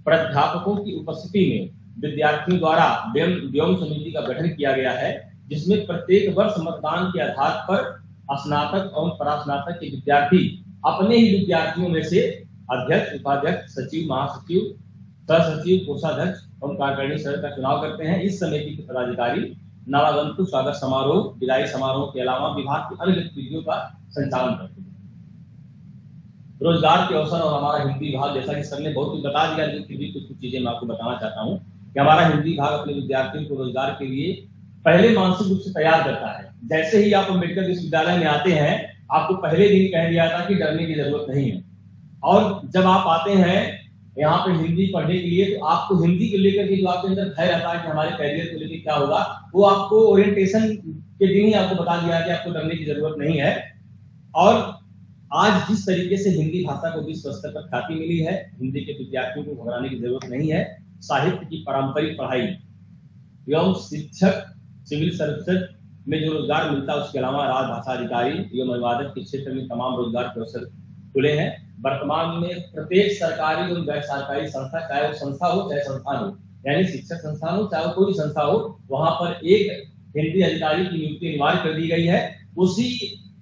प्राध्यापकों की उपस्थिति में विद्यार्थियों द्वारा व्योम समिति का गठन किया गया है, जिसमें प्रत्येक वर्ष मतदान के आधार पर स्नातक और परास्नातक के विद्यार्थी अपने ही विद्यार्थियों में से अध्यक्ष, उपाध्यक्ष, सचिव, महासचिव, सहसचिव, कोषाध्यक्ष और कार्यकारिणी सदस्य का चुनाव करते हैं। इस समिति के पदाधिकारी नवागंतुक स्वागत समारोह, विदाई समारोह के अलावा विभाग की अन्य गतिविधियों का संचालन करते हैं। रोजगार के अवसर और हमारा हिंदी विभाग, जैसा कि सर ने बहुत कुछ बता दिया, लेकिन फिर भी कुछ चीजें मैं आपको बताना चाहता हूँ कि हमारा हिंदी विभाग अपने विद्यार्थियों को रोजगार के लिए पहले मानसिक रूप से तैयार करता है। जैसे ही आप अम्बेडकर विश्वविद्यालय में आते हैं, आपको पहले दिन कह दिया था कि डरने की जरूरत नहीं है। और जब आप आते हैं यहाँ पे हिंदी पढ़ने के लिए, तो आपको हिंदी को लेकर के जो आपके अंदर भय रहता है कि हमारे कैरियर को लेकर क्या होगा, वो आपको ओरिएंटेशन के दिन ही आपको बता दिया कि आपको डरने की जरूरत नहीं है। और आज जिस तरीके से हिंदी भाषा को विश्व स्तर पर ख्याति मिली है, हिंदी के विद्यार्थियों को घबराने की जरूरत नहीं है। साहित्य की पारंपरिक पढ़ाई एवं शिक्षक, सिविल सर्विस में जो रोजगार मिलता है, उसके अलावा राजभाषा अधिकारी एवं अनुवादक के क्षेत्र में तमाम रोजगार के अवसर खुले हैं। वर्तमान में प्रत्येक सरकारी और गैर सरकारी संस्था, चाहे वो संस्था हो चाहे संस्थान हो, यानी शिक्षक संस्थान हो चाहे कोई संस्था हो, वहां पर एक हिंदी अधिकारी की नियुक्ति अनिवार्य कर दी गई है। उसी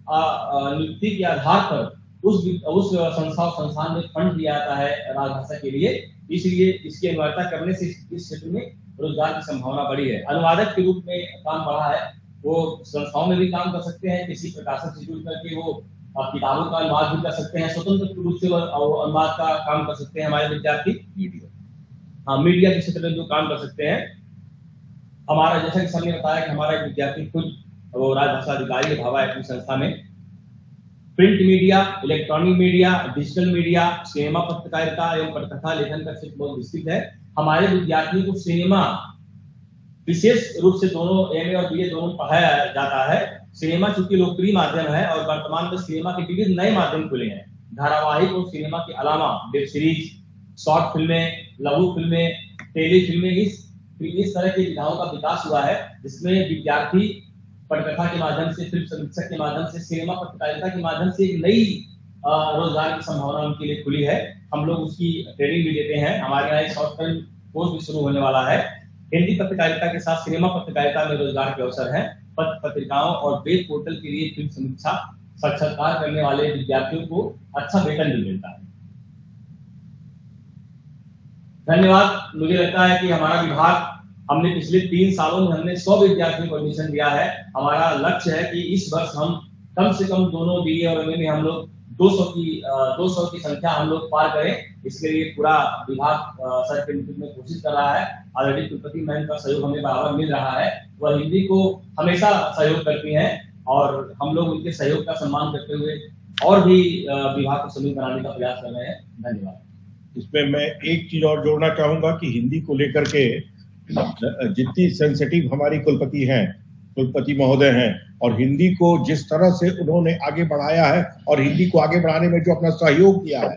नियुक्ति के आधार पर उस संस्था और संस्थान में फंड दिया जाता है राजभाषा के लिए, इसलिए इसकी अनिवार्यता करने से इस क्षेत्र में रोजगार की संभावना बढ़ी है। अनुवादक के रूप में काम बढ़ा है, वो संस्थाओं में भी काम कर सकते हैं, किसी प्रकाशन से जुड़ करके वो किताबों का अनुवाद भी कर सकते हैं, स्वतंत्र रूप से अनुवाद का काम कर सकते हैं हमारे विद्यार्थी। मीडिया के क्षेत्र में जो काम कर सकते हैं। हमारा, जैसा कि सर ने बताया कि हमारा एक विद्यार्थी खुद वो राजभाषा अधिकारी है भाभा अपनी संस्था में। Print media, electronic media, digital media, cinema पत्रकारिता एवं पटकथा लेखन का क्षेत्र बहुत विस्तृत है। हमारे विद्यार्थियों को सिनेमा विशेष रूप से दोनों एमए और बीए दोनों पढ़ाया जाता है। सिनेमा चूंकि लोकप्रिय माध्यम है और वर्तमान में सिनेमा के विविध नए माध्यम खुले हैं। धारावाहिक और सिनेमा के अलावा वेब सीरीज, शॉर्ट फिल्में, लघु फिल्में, टेली फिल्में, इस तरह की विधाओं का विकास हुआ है, जिसमें विद्यार्थी पटकथा के माध्यम से, फिल्म समीक्षक के माध्यम से, सिनेमा पत्रकारिता के माध्यम से एक नई रोजगार की संभावना उनके लिए खुली है। हम लोग उसकी ट्रेनिंग भी देते हैं। हमारे यहाँ एक शॉर्ट फिल्म कोर्स भी शुरू होने वाला है। हिंदी पत्रकारिता के साथ सिनेमा पत्रकारिता में रोजगार के अवसर है। पत्र पत्रिकाओं और वेब पोर्टल के लिए फिल्म समीक्षा साक्षात्कार करने वाले विद्यार्थियों को अच्छा वेतन भी मिलता है। धन्यवाद। मुझे लगता है कि हमारा विभाग, हमने पिछले 3 सालों में हमने 100 विद्यार्थियों को एडमिशन दिया है। हमारा लक्ष्य है कि इस वर्ष हम कम से कम दोनों बीए और एमए में हम लोग 200 की संख्या हम लोग पार करें, इसके लिए पूरा विभाग सर के नेतृत्व में कोशिश कर रहा है। ऑलरेडी कुलपति मैम का सहयोग हमें बराबर मिल रहा है, वह हिंदी को हमेशा सहयोग करती हैं और हम लोग उनके सहयोग का सम्मान करते हुए और भी विभाग को समीप बनाने का प्रयास कर रहे हैं। धन्यवाद। इसमें मैं एक चीज और जोड़ना चाहूंगा कि हिंदी को लेकर के जितनी सेंसिटिव हमारी कुलपति महोदय हैं, और हिंदी को जिस तरह से उन्होंने आगे बढ़ाया है और हिंदी को आगे बढ़ाने में जो अपना सहयोग किया है,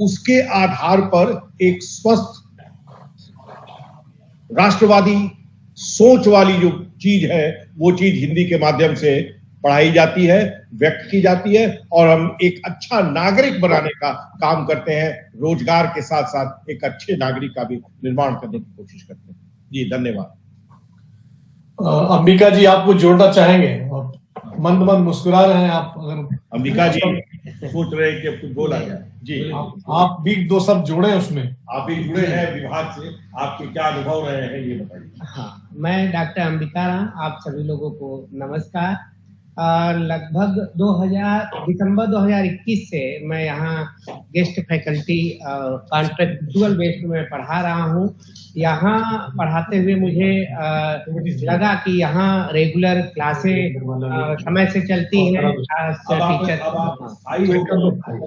उसके आधार पर एक स्वस्थ राष्ट्रवादी सोच वाली जो चीज है, वो चीज हिंदी के माध्यम से पढ़ाई जाती है, व्यक्त की जाती है, और हम एक अच्छा नागरिक बनाने का काम करते हैं। रोजगार के साथ साथ एक अच्छे नागरिक का भी निर्माण करने की कोशिश करते हैं। जी धन्यवाद। अंबिका जी, आप कुछ जोड़ना चाहेंगे? मंद मंद मुस्कुरा रहे हैं आप। अगर अंबिका जी सोच रहे हैं कि अब कुछ बोला जाए। जी आप भी दो शब्द जोड़े उसमें। आप भी जुड़े हैं विभाग से, आपके क्या अनुभव रहे हैं ये बताइए। हाँ, मैं डॉक्टर अंबिका राम, आप सभी लोगों को नमस्कार। लगभग दिसंबर 2021 से मैं यहाँ गेस्ट फैकल्टी कॉन्ट्रेक्चुअल बेस्ड में पढ़ा रहा हूँ। यहाँ पढ़ाते हुए मुझे लगा कि यहाँ रेगुलर क्लासें समय से चलती हैं।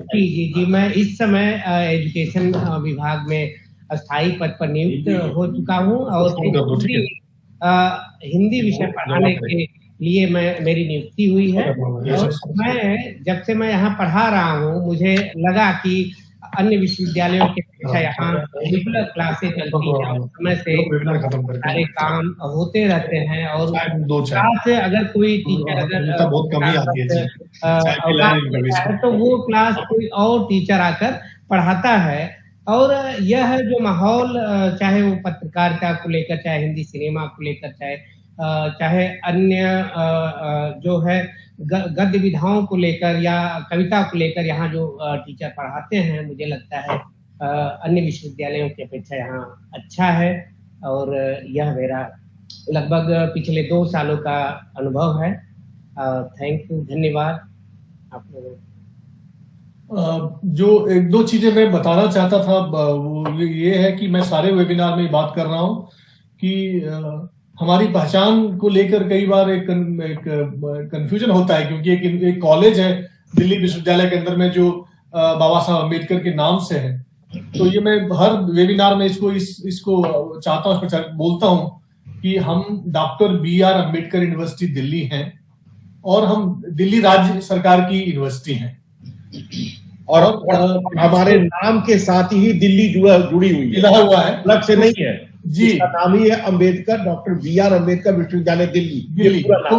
जी, मैं इस समय एजुकेशन विभाग में स्थायी पद पर नियुक्त हो चुका हूँ और हिंदी विषय पढ़ाने के लिए मेरी नियुक्ति हुई है। और जब से मैं यहाँ पढ़ा रहा हूँ, मुझे लगा कि अन्य विश्वविद्यालयों के अपेक्षा यहाँ रेगुलर क्लासें चलती हैं, समय से सारे काम होते रहते हैं। और क्लास अगर कोई टीचर तो वो क्लास कोई और टीचर आकर पढ़ाता है। और यह जो माहौल, चाहे वो पत्रकारिता को लेकर, चाहे हिंदी सिनेमा को लेकर, चाहे अन्य जो है गद्य विधाओं को लेकर या कविता को लेकर यहाँ जो टीचर पढ़ाते हैं, मुझे लगता है अन्य विश्वविद्यालयों की अपेक्षा यहाँ अच्छा है। और यह मेरा लगभग पिछले 2 सालों का अनुभव है। थैंक यू, धन्यवाद आप लोगों। जो 1-2 चीजें मैं बताना चाहता था, वो ये है कि मैं सारे वेबिनार में बात कर रहा हूँ कि हमारी पहचान को लेकर कई बार एक कंफ्यूजन होता है, क्योंकि एक कॉलेज है दिल्ली विश्वविद्यालय के अंदर में जो बाबा साहब अम्बेडकर के नाम से है। तो ये मैं हर वेबिनार में इसको चाहता हूँ, इस पर बोलता हूँ कि हम doctor BR Ambedkar university Delhi हैं और हम दिल्ली राज्य सरकार की यूनिवर्सिटी हैं, और हमारे नाम के साथ ही दिल्ली जुड़ी हुई है, अलग से नहीं है जी। नाम ही है अम्बेडकर, डॉक्टर BR अम्बेडकर विश्वविद्यालय दिल्ली। तो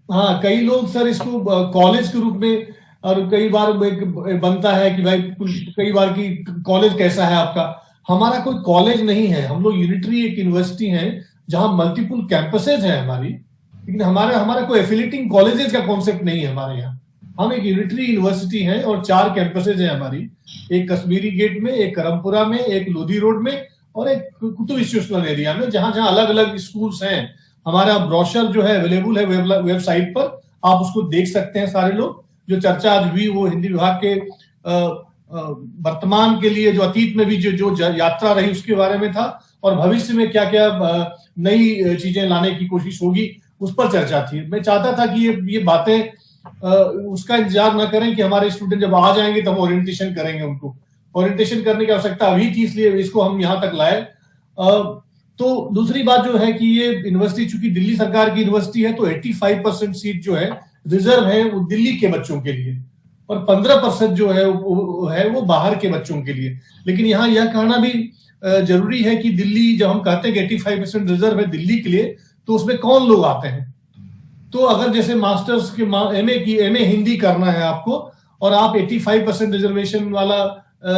हाँ, कई लोग सर इसको कॉलेज के रूप में, और कई बार बनता है कि भाई कई बार की कॉलेज कैसा है आपका। हमारा कोई कॉलेज नहीं है, हम लोग यूनिटरी एक यूनिवर्सिटी है जहां मल्टीपल कैंपसेज हैं हमारी, लेकिन हमारा कोई एफिलिएटिंग कॉलेजेस का कॉन्सेप्ट नहीं है हमारे यहाँ। हम एक यूनिटरी यूनिवर्सिटी हैं और 4 कैंपसेज हैं हमारी, एक कश्मीरी गेट में, एक करमपुरा में, एक लोधी रोड में और एक कुतुब इंस्टीट्यूशनल एरिया में, जहां अलग अलग स्कूल्स हैं। हमारा ब्रोशर जो है अवेलेबल है वेबसाइट पर, आप उसको देख सकते हैं। सारे लोग जो चर्चा आज हुई वो हिंदी विभाग के वर्तमान के लिए, जो अतीत में भी जो यात्रा रही उसके बारे में था, और भविष्य में क्या क्या नई चीजें लाने की कोशिश होगी उस पर चर्चा थी। मैं चाहता था कि ये बातें उसका इंतजार न करें कि हमारे स्टूडेंट जब आ जाएंगे तब ओरिएंटेशन करेंगे। उनको ओरिएंटेशन करने की आवश्यकता अभी थी, इसलिए इसको हम यहाँ तक लाए। तो दूसरी बात जो है कि ये यूनिवर्सिटी चूंकि दिल्ली सरकार की यूनिवर्सिटी है, तो 85% सीट जो है रिजर्व है वो दिल्ली के बच्चों के लिए, और 15% जो है वो बाहर के बच्चों के लिए। लेकिन यहाँ यह कहना भी जरूरी है कि दिल्ली, जब हम कहते हैं कि 85% रिजर्व है दिल्ली के लिए, तो उसमें कौन लोग आते हैं। तो अगर जैसे मास्टर्स के एमए हिंदी करना है आपको, और आप 85% रिजर्वेशन वाला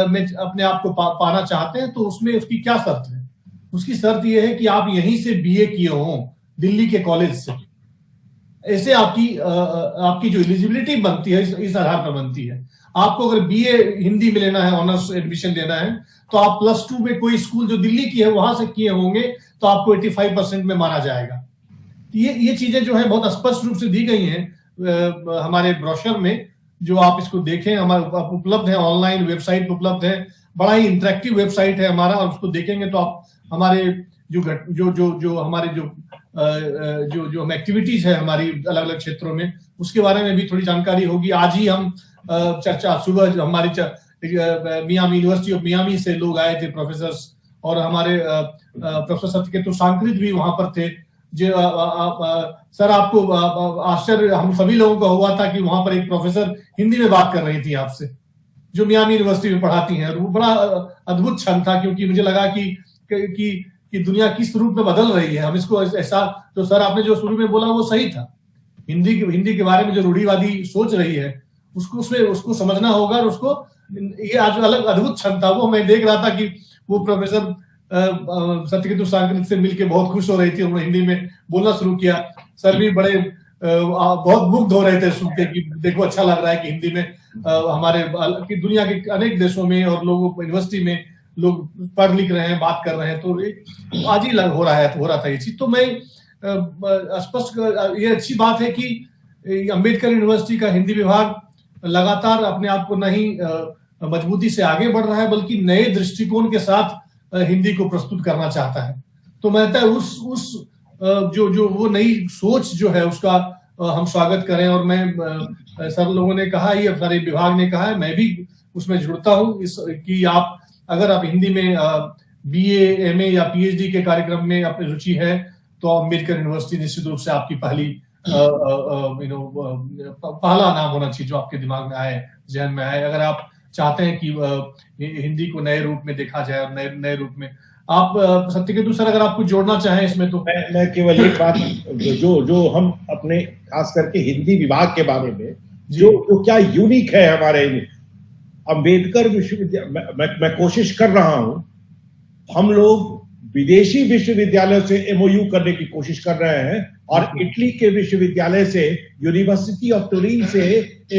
में अपने आप को पाना चाहते हैं, तो उसमें उसकी क्या शर्त है? उसकी शर्त यह है कि आप यहीं से BA किए हों दिल्ली के कॉलेज से। ऐसे आपकी जो एलिजिबिलिटी बनती है इस आधार पर बनती है। आपको अगर BA हिंदी में लेना है, ऑनर्स एडमिशन लेना है, तो आप +2 में कोई स्कूल जो दिल्ली की है वहां से किए होंगे, तो आपको 85% में माना जाएगा। ये चीजें जो है बहुत स्पष्ट रूप से दी गई हैं हमारे ब्रोशर में। जो आप इसको देखें, हमारा उपलब्ध है, ऑनलाइन वेबसाइट पे उपलब्ध है, बड़ा ही इंटरेक्टिव वेबसाइट है हमारा, और उसको देखेंगे तो आप हमारे जो हमारे जो हम एक्टिविटीज है हमारी अलग अलग क्षेत्रों में, उसके बारे में भी थोड़ी जानकारी होगी। आज ही हम चर्चा सुबह हमारी मियामी, यूनिवर्सिटी ऑफ मियामी से लोग आए थे, प्रोफेसर्स, और हमारे प्रोफेसर सत्यकेतु सांकृत भी वहां पर थे। सर, आपको आश्चर्य हम सभी लोगों को हुआ था कि वहां पर एक प्रोफेसर हिंदी में बात कर रही थी आपसे, जो मियामी यूनिवर्सिटी में पढ़ाती हैं। वो बड़ा अद्भुत क्षण था, क्योंकि मुझे लगा कि दुनिया किस रूप में बदल रही है। हम इसको ऐसा, तो सर आपने जो शुरू में बोला वो सही था। हिंदी के बारे में जो रूढ़िवादी सोच रही है, उसको समझना होगा, और उसको ये आज अलग अद्भुत क्षण था। वो मैं देख रहा था कि वो प्रोफेसर सत्यकेतु सांकृत से मिलके बहुत खुश हो रही थी, उन्होंने हिंदी में बोलना शुरू किया। सर भी बड़े बहुत मुग्ध हो रहे थे सुन के कि देखो अच्छा लग रहा है कि हिंदी में हमारे कि दुनिया के अनेक देशों में और लोगों यूनिवर्सिटी में लोग पढ़ लिख रहे हैं, बात कर रहे हैं। तो आज ही हो रहा था ये चीज। तो मैं स्पष्ट, ये अच्छी बात है कि अंबेडकर यूनिवर्सिटी का हिंदी विभाग लगातार अपने आप को नहीं मजबूती से आगे बढ़ रहा है, बल्कि नए दृष्टिकोण के साथ हिंदी को प्रस्तुत करना चाहता है। तो मैं कहता उस जो वो नई सोच जो है उसका हम स्वागत करें। और मैं सब लोगों ने कहा, ये सारे विभाग ने कहा है, मैं भी उसमें जुड़ता हूँ कि अगर आप हिंदी में BA, MA या PhD के कार्यक्रम में अपनी रुचि है, तो अम्बेडकर यूनिवर्सिटी निश्चित रूप से आपकी पहला नाम होना चाहिए जो आपके दिमाग में आए, जहन में आए। अगर आप चाहते हैं कि हिंदी को नए रूप में देखा जाए और नए रूप में, आप सत्यकेतु सर अगर आप कुछ जोड़ना चाहें इसमें तो। मैं केवल एक बात, जो हम अपने खास करके हिंदी विभाग के बारे में जो क्या यूनिक है हमारे अंबेडकर विश्वविद्यालय, मैं कोशिश कर रहा हूं, हम लोग विदेशी विश्वविद्यालयों से MOU करने की कोशिश कर रहे हैं, और इटली के विश्वविद्यालय से, यूनिवर्सिटी ऑफ टुरिन से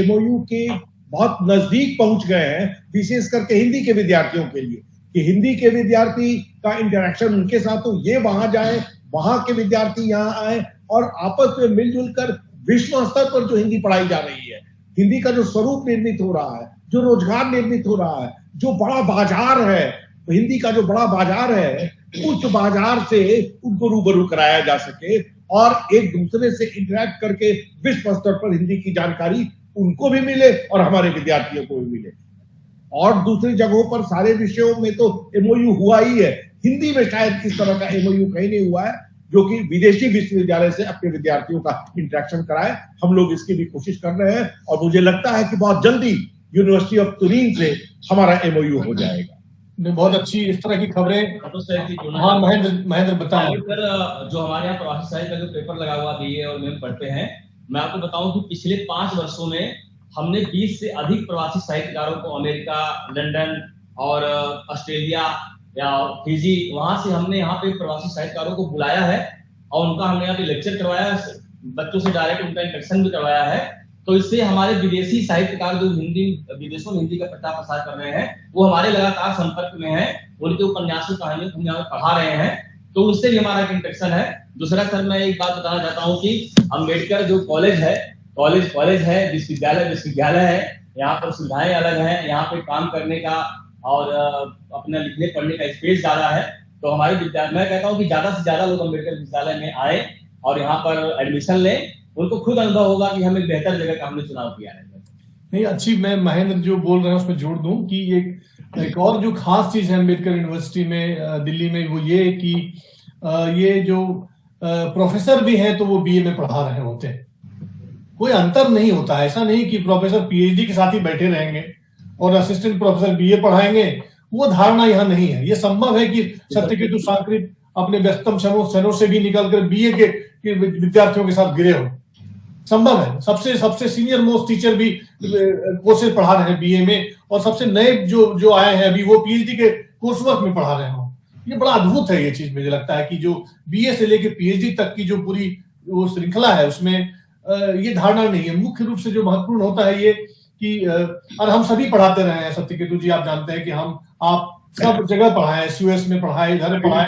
MOU के बहुत नजदीक पहुंच गए हैं, विशेष करके हिंदी के विद्यार्थियों के लिए, कि हिंदी के विद्यार्थी का इंटरेक्शन उनके साथ हो, ये वहां जाए, वहां के विद्यार्थी यहाँ आए, और आपस में मिलजुल कर विश्व स्तर पर जो हिंदी पढ़ाई जा रही है, हिंदी का जो स्वरूप निर्मित हो रहा है, जो रोजगार निर्मित हो रहा है, जो बड़ा बाजार है, हिंदी का जो बड़ा बाजार है, उस बाजार से उनको रूबरू कराया जा सके, और एक दूसरे से इंटरेक्ट करके विश्व स्तर पर हिंदी की जानकारी उनको भी मिले और हमारे विद्यार्थियों को भी मिले। और दूसरी जगहों पर सारे विषयों में तो MOU हुआ ही है, हिंदी में शायद इस तरह का MOU कहीं नहीं हुआ है जो कि विदेशी विश्वविद्यालय से अपने विद्यार्थियों का इंटरेक्शन कराए। हम लोग इसकी भी कोशिश कर रहे हैं, और मुझे लगता है कि बहुत जल्दी यूनिवर्सिटी ऑफ तुरीन से हमारा MOU हो जाएगा। बहुत अच्छी इस तरह की खबरें। हाँ महेंद्र बताएं। जो हमारे यहाँ प्रवासी साहित्य का जो पेपर लगा हुआ BA और MM पढ़ते हैं, मैं आपको बताऊं कि पिछले 5 वर्षों में हमने 20 से अधिक प्रवासी साहित्यकारों को अमेरिका, लंदन और ऑस्ट्रेलिया या फिजी, वहां से हमने यहाँ पे प्रवासी साहित्यकारों को बुलाया है, और उनका हमने यहाँ पे लेक्चर करवाया, बच्चों से डायरेक्ट उनका इंटरेक्शन भी करवाया है। तो इससे हमारे विदेशी साहित्यकार जो हिंदी विदेशों में हिंदी का प्रचार प्रसार कर रहे हैं, वो हमारे लगातार संपर्क में है, उनके उपन्यासों कहानियों को हम यहाँ पढ़ा रहे हैं, तो उससे भी हमारा इंटरेक्शन है। दूसरा सर, मैं एक बात बताना चाहता हूँ कि अम्बेडकर जो कॉलेज है, विश्वविद्यालय है, यहाँ पर सुविधाएं अलग हैं, यहाँ पे काम करने का और अपना लिखने पढ़ने का स्पेस ज्यादा है। तो हमारे मैं कहता हूँ कि ज्यादा से ज्यादा लोग अम्बेडकर विश्वविद्यालय में आए और यहाँ पर एडमिशन लें, उनको खुद अनुभव होगा कि हम एक बेहतर जगह का हमने चुनाव किया है। नहीं, अच्छी, मैं महेंद्र जो बोल रहे हैं उसमें जोड़ दूं कि एक और जो खास चीज है अम्बेडकर यूनिवर्सिटी में दिल्ली में, वो ये कि ये जो प्रोफेसर भी हैं तो वो BA में पढ़ा रहे होते हैं, कोई अंतर नहीं होता है। ऐसा नहीं कि प्रोफेसर PhD के साथ ही बैठे रहेंगे और असिस्टेंट प्रोफेसर BA पढ़ाएंगे, वो धारणा यहाँ नहीं है। ये संभव है कि सत्यकेतु सांकृत अपने व्यस्तम क्षणों से भी निकलकर BA के विद्यार्थियों के साथ गिरे हो, संभव है। सबसे सीनियर मोस्ट टीचर भी कोर्सेज पढ़ा रहे हैं BA में, और सबसे नए जो आए हैं अभी वो PhD के कोर्स वर्क में पढ़ा रहे हो। ये बड़ा अद्भुत है ये चीज। मुझे लगता है कि जो BA से लेके PhD तक की जो पूरी वो श्रृंखला है उसमें ये धारणा नहीं है। मुख्य रूप से जो महत्वपूर्ण होता है ये कि और हम सभी पढ़ाते रहे हैं सत्यकेतु जी, आप जानते हैं कि आप सब जगह पढ़ाए, SUS में पढ़ाए, इधर पढ़ाए,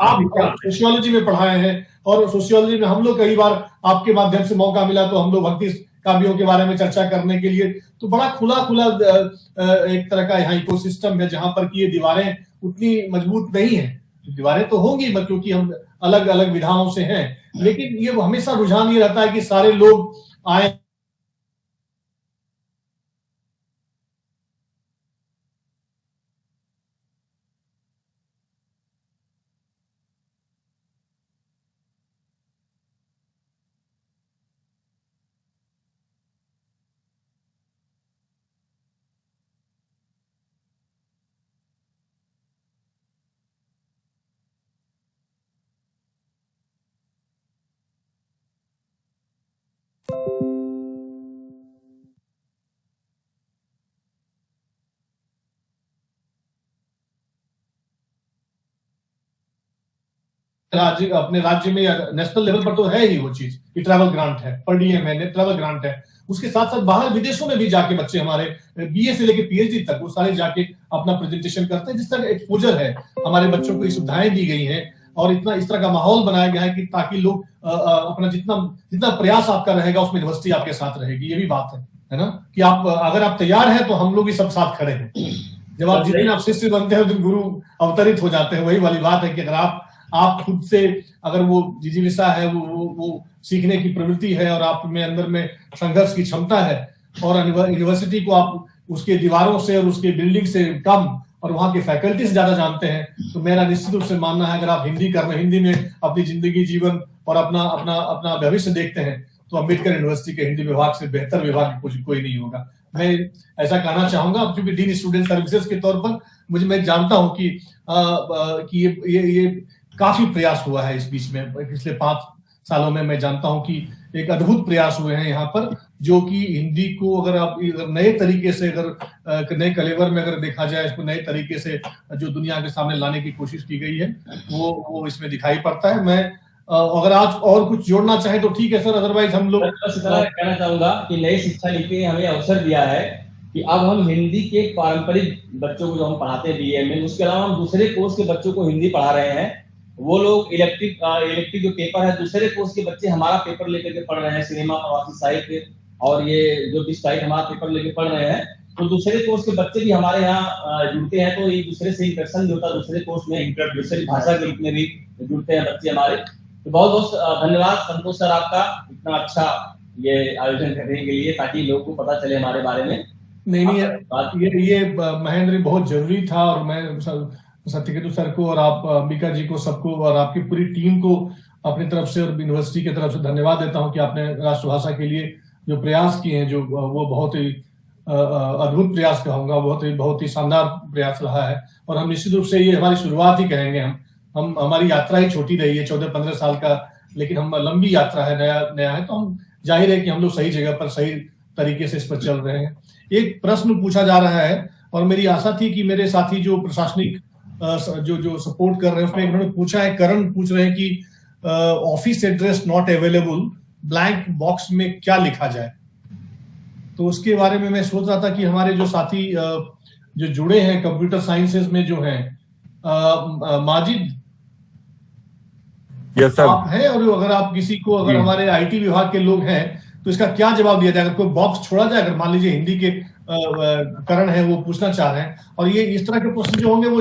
आप सोशियोलॉजी में पढ़ाए हैं, और सोशियोलॉजी में हम लोग कई बार आपके माध्यम से मौका मिला तो हम लोग भक्ति काव्यों के बारे में चर्चा करने के लिए। तो बड़ा खुला खुला एक तरह का यहाँ इकोसिस्टम है, जहां पर कि ये दीवारें उतनी मजबूत नहीं है। दीवारें तो होंगी क्योंकि हम अलग अलग विधाओं से हैं, लेकिन ये हमेशा रुझान ये रहता है कि सारे लोग आए। राज्य अपने राज्य में या नेशनल लेवल पर तो है ही वो चीज कि ट्रैवल ग्रांट है, पर डीएम है, ट्रैवल ग्रांट है। उसके साथ साथ बाहर विदेशों में भी जाके बच्चे हमारे बीए से लेके पीएचडी तक वो सारे जाके अपना प्रेजेंटेशन करते हैं। जिस तरह एक्सपोजर है, हमारे बच्चों को ये सुविधाएं दी गई हैं और इतना इस तरह का माहौल बनाया गया है कि ताकि लोग अपना जितना प्रयास आपका रहेगा उसमें यूनिवर्सिटी आपके साथ रहेगी। ये भी बात है ना, कि आप अगर आप तैयार हैं तो हम लोग भी सब साथ खड़े हैं। जब आप जिस दिन आप शिष्य बनते हैं उस दिन गुरु अवतरित हो जाते हैं। वही वाली बात है कि अगर आप खुद से अगर वो जिज्ञासा है, वो सीखने की प्रवृत्ति है और आप में अंदर में संघर्ष की क्षमता है और यूनिवर्सिटी को आप उसके दीवारों से और उसके बिल्डिंग से कम और वहां के फैकल्टी से ज्यादा जानते हैं, तो मेरा निश्चित रूप से मानना है अगर आप हिंदी में अपनी जिंदगी, जीवन और अपना भविष्य देखते हैं तो अम्बेडकर यूनिवर्सिटी के हिंदी विभाग से बेहतर विभाग कोई नहीं होगा। मैं ऐसा कहना चाहूंगा क्योंकि डीन स्टूडेंट सर्विसेज के तौर पर मैं जानता हूं कि ये काफी प्रयास हुआ है इस बीच में। पिछले 5 सालों में मैं जानता हूं कि एक अद्भुत प्रयास हुए हैं यहाँ पर, जो कि हिंदी को अगर आप नए तरीके से अगर नए कलेवर में अगर देखा जाए, इसको नए तरीके से जो दुनिया के सामने लाने की कोशिश की गई है वो इसमें दिखाई पड़ता है। मैं अगर आज और कुछ जोड़ना चाहे तो ठीक है सर, अदरवाइज हम लोग कहना चाहूंगा कि नई शिक्षा नीति ने हमें अवसर दिया है कि अब हम हिंदी के पारंपरिक बच्चों को जो हम पढ़ाते हैं बीए में, उसके अलावा हम दूसरे कोर्स के बच्चों को हिंदी पढ़ा रहे हैं। वो लोग इलेक्टिव जो पेपर है, दूसरे कोर्स के बच्चे हमारा पेपर लेकर के पढ़ रहे हैं, सिनेमा, प्रवासी साहित्य और ये जो डिस्ट्राइट हमारा पेपर लेके पढ़ रहे हैं। तो दूसरे कोर्स के बच्चे भी हमारे यहाँ जुड़ते हैं, तो एक दूसरे से इंटरेक्शन भी होता है। दूसरे कोर्स में दूसरी भाषा के रूप में भी जुड़ते हैं बच्चे हमारे। तो बहुत बहुत धन्यवाद संतोष सर आपका, इतना अच्छा ये आयोजन करने के लिए, ताकि लोगों को पता चले हमारे बारे में। नहीं, ये महेंद्र बहुत जरूरी था और मैं सत्यकेतु सर को और आप अंबिका जी को, सबको और आपकी पूरी टीम को अपनी तरफ से और यूनिवर्सिटी की तरफ से धन्यवाद देता हूं कि आपने राष्ट्रभाषा के लिए जो प्रयास किए हैं, जो वो बहुत ही अद्भुत प्रयास कहूंगा, बहुत ही शानदार प्रयास रहा है। और हम निश्चित रूप से ये हमारी शुरुआत ही कहेंगे। हम हमारी यात्रा ही छोटी रही है, 14-15 साल का, लेकिन हम लंबी यात्रा है, नया है, तो हम जाहिर है कि हम लोग सही जगह पर सही तरीके से इस पर चल रहे हैं। एक प्रश्न पूछा जा रहा है और मेरी आशा थी कि मेरे साथी जो प्रशासनिक जो सपोर्ट कर रहे हैं उसमें उन्होंने पूछा है, करण पूछ रहे हैं कि office address not available, blank box में क्या लिखा जाए। तो उसके बारे में मैं सोच रहा था कि हमारे जो साथी जो जुड़े हैं कंप्यूटर साइंसेज में जो हैं, माजिद आप हैं, और अगर आप किसी को, अगर हमारे आईटी विभाग के लोग हैं तो इसका क्या जवाब दिया जाए? अगर कोई बॉक्स छोड़ा जाए, अगर मान लीजिए हिंदी के करण है वो पूछना चाह रहे हैं, और ये इस तरह के प्रश्न जो होंगे वो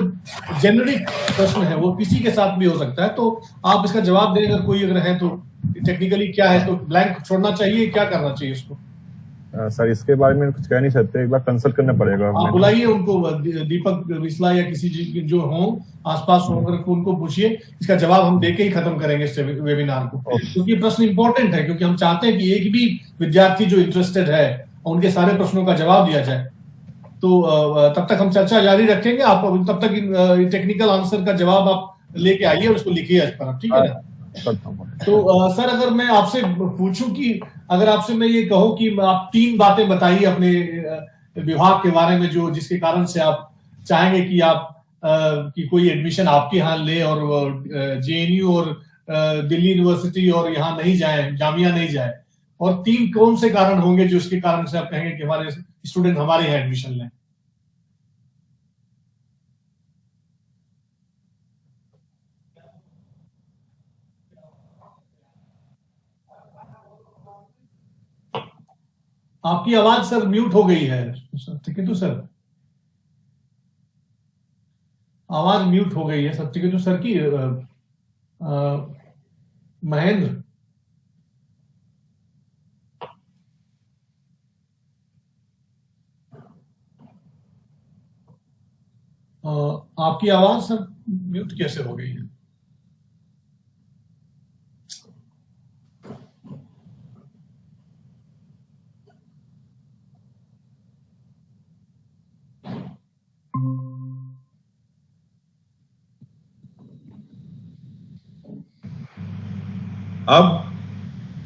जेनरिक प्रश्न है, वो किसी के साथ भी हो सकता है, तो आप इसका जवाब दें अगर कोई अगर है तो। टेक्निकली क्या है, तो ब्लैंक छोड़ना चाहिए, क्या करना चाहिए इसको? सर इसके बारे में कुछ कह नहीं सकते, एक बार कंसल्ट करना पड़ेगा। आप बुलाइए उनको, दीपक बिस्ला या किसी जो हो आसपास हो, अगर उनको पूछिए, इसका जवाब हम देके ही खत्म करेंगे इस वेबिनार को, क्योंकि प्रश्न इंपॉर्टेंट है, क्योंकि हम चाहते हैं कि एक भी विद्यार्थी जो इंटरेस्टेड है उनके सारे प्रश्नों का जवाब दिया जाए। तो तब तक हम चर्चा जारी रखेंगे, आप तब तक टेक्निकल आंसर का जवाब आप लेके आइए और उसको लिखिए इस पर, ठीक है ना? तो सर अगर मैं आपसे पूछूं कि अगर आपसे मैं ये कहूं कि आप 3 बातें बताइए अपने विभाग के बारे में, जो जिसके कारण से आप चाहेंगे कि आप कि कोई एडमिशन आपके यहाँ ले और जेएनयू और दिल्ली यूनिवर्सिटी और यहाँ नहीं जाए, जामिया नहीं जाए, और 3 कौन से कारण होंगे जो इसके कारण से आप कहेंगे कि हमारे स्टूडेंट हमारे यहाँ एडमिशन लें? आपकी आवाज सर म्यूट हो गई है सत्यकेतु सर, आवाज म्यूट हो गई है सत्यकेतु सर की। महेंद्र, आपकी आवाज सर म्यूट कैसे हो गई है? अब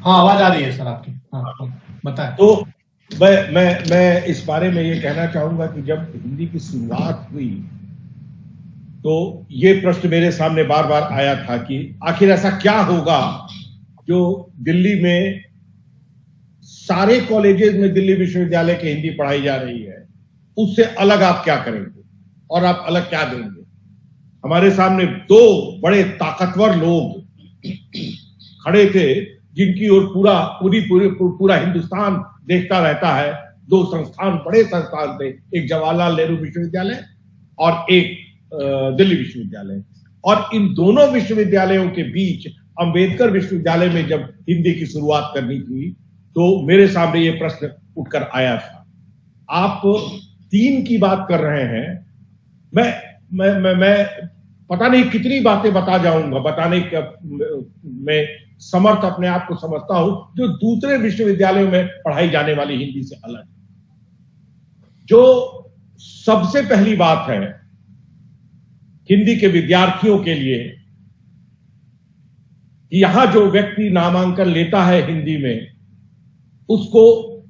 हाँ, आवाज आ रही है सर आपकी। हाँ, बताएं। तो मैं इस बारे में ये कहना चाहूंगा कि जब हिंदी की शुरुआत हुई तो ये प्रश्न मेरे सामने बार बार आया था कि आखिर ऐसा क्या होगा जो दिल्ली में सारे कॉलेजेस में दिल्ली विश्वविद्यालय की हिंदी पढ़ाई जा रही है, उससे अलग आप क्या करेंगे और आप अलग क्या देंगे? हमारे सामने दो बड़े ताकतवर लोग खड़े थे जिनकी ओर पूरा हिंदुस्तान देखता रहता है। दो संस्थान, बड़े संस्थान थे, एक जवाहरलाल नेहरू विश्वविद्यालय और एक दिल्ली विश्वविद्यालय। और इन दोनों विश्वविद्यालयों के बीच अंबेडकर विश्वविद्यालय में जब हिंदी की शुरुआत करनी थी तो मेरे सामने ये प्रश्न उठकर आया था। आप 3 की बात कर रहे हैं, मैं पता नहीं कितनी बातें बता जाऊंगा, बताने का मैं समर्थ अपने आप को समझता हूं, जो दूसरे विश्वविद्यालयों में पढ़ाई जाने वाली हिंदी से अलग। जो सबसे पहली बात है हिंदी के विद्यार्थियों के लिए, यहां जो व्यक्ति नामांकन लेता है हिंदी में, उसको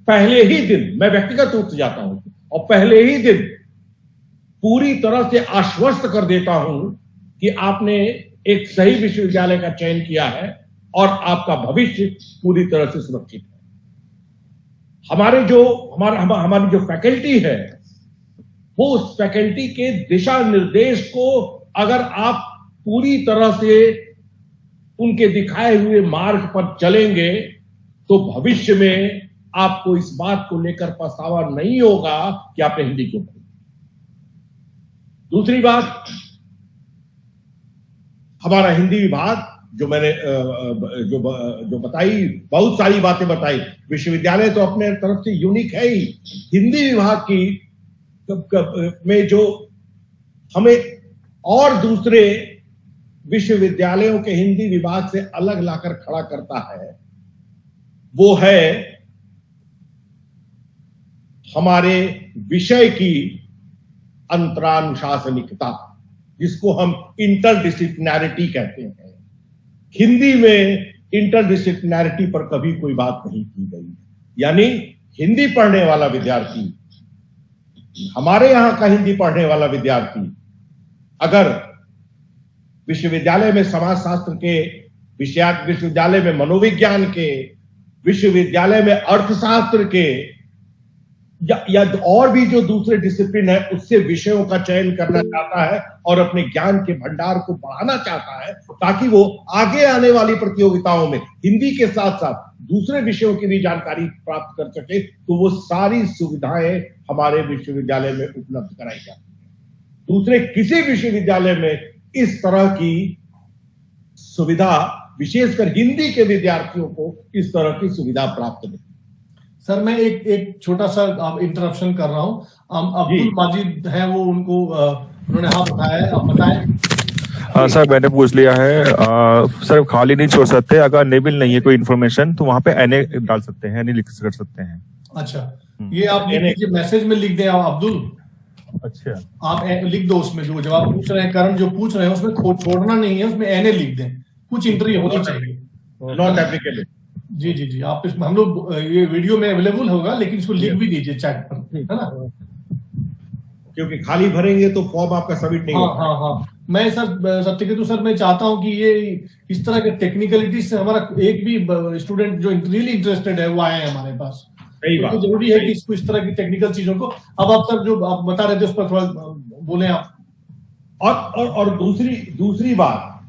पहले ही दिन, मैं व्यक्तिगत रूप से जाता हूं और पहले ही दिन पूरी तरह से आश्वस्त कर देता हूं कि आपने एक सही विश्वविद्यालय का चयन किया है और आपका भविष्य पूरी तरह से सुरक्षित है। हमारी जो फैकल्टी है, वो उस फैकल्टी के दिशा निर्देश को अगर आप पूरी तरह से उनके दिखाए हुए मार्ग पर चलेंगे तो भविष्य में आपको इस बात को लेकर पछतावा नहीं होगा कि आपने हिंदी क्यों पढ़ी। दूसरी बात, हमारा हिंदी विभाग जो मैंने जो बताई, बहुत सारी बातें बताई, विश्वविद्यालय तो अपने तरफ से यूनिक है ही। हिंदी विभाग की में जो हमें और दूसरे विश्वविद्यालयों के हिंदी विभाग से अलग लाकर खड़ा करता है, वो है हमारे विषय की अंतरानुशासनिकता, जिसको हम इंटरडिसिप्लिनैरिटी कहते हैं। हिंदी में इंटरडिसिप्लिनैरिटी पर कभी कोई बात नहीं की गई। यानी हिंदी पढ़ने वाला विद्यार्थी, हमारे यहां का हिंदी पढ़ने वाला विद्यार्थी, अगर विश्वविद्यालय में समाजशास्त्र के विश्वविद्यालय में मनोविज्ञान के, विश्वविद्यालय में अर्थशास्त्र के या और भी जो दूसरे डिसिप्लिन है, उससे विषयों का चयन करना चाहता है और अपने ज्ञान के भंडार को बढ़ाना चाहता है, ताकि वो आगे आने वाली प्रतियोगिताओं में हिंदी के साथ साथ दूसरे विषयों की भी जानकारी प्राप्त कर सके, तो वो सारी सुविधाएं हमारे विश्वविद्यालय में उपलब्ध कराई जाती है। दूसरे किसी विश्वविद्यालय में इस तरह की सुविधा, विशेषकर हिंदी के विद्यार्थियों को इस तरह की सुविधा प्राप्त नहीं। सर, मैं एक छोटा सा इंटरप्शन कर रहा हूं। अब्दुल माजिद है, वो उन्होंने हाथ उठाया है, आप बताएं। सर, मैंने पूछ लिया है। सर, खाली नहीं छोड़ सकते, अगर नेबल नहीं है कोई इन्फॉर्मेशन तो वहां पे एनए डाल सकते हैं, एनए लिख कर सकते हैं। अच्छा, ये आप मैसेज में लिख दें अब्दुल। अच्छा, आप लिख दो उसमें, जो जवाब पूछ रहे हैं, करण जो पूछ रहे हैं, उसमें छोड़ना नहीं है, उसमें एनए लिख दें, कुछ इंट्री होनी चाहिए। Not applicable. जी जी जी, आप इसमें, हम लोग ये वीडियो में अवेलेबल होगा, लेकिन इसको लिख भी दीजिए चैट पर, है ना, क्योंकि खाली भरेंगे तो फॉर्म आपका सबमिट नहीं होगा। हाँ हाँ हाँ। मैं सर सत्यकेतु सर, मैं चाहता हूं कि ये इस तरह के टेक्निकलिटी से हमारा एक भी स्टूडेंट जो रियली इंटरेस्टेड है वो आए हमारे पास। तो जरूरी है कि इसको इस तरह की टेक्निकल चीजों को, अब आप सर जो आप बता रहे थे उस पर थोड़ा बोले आप। और दूसरी बात,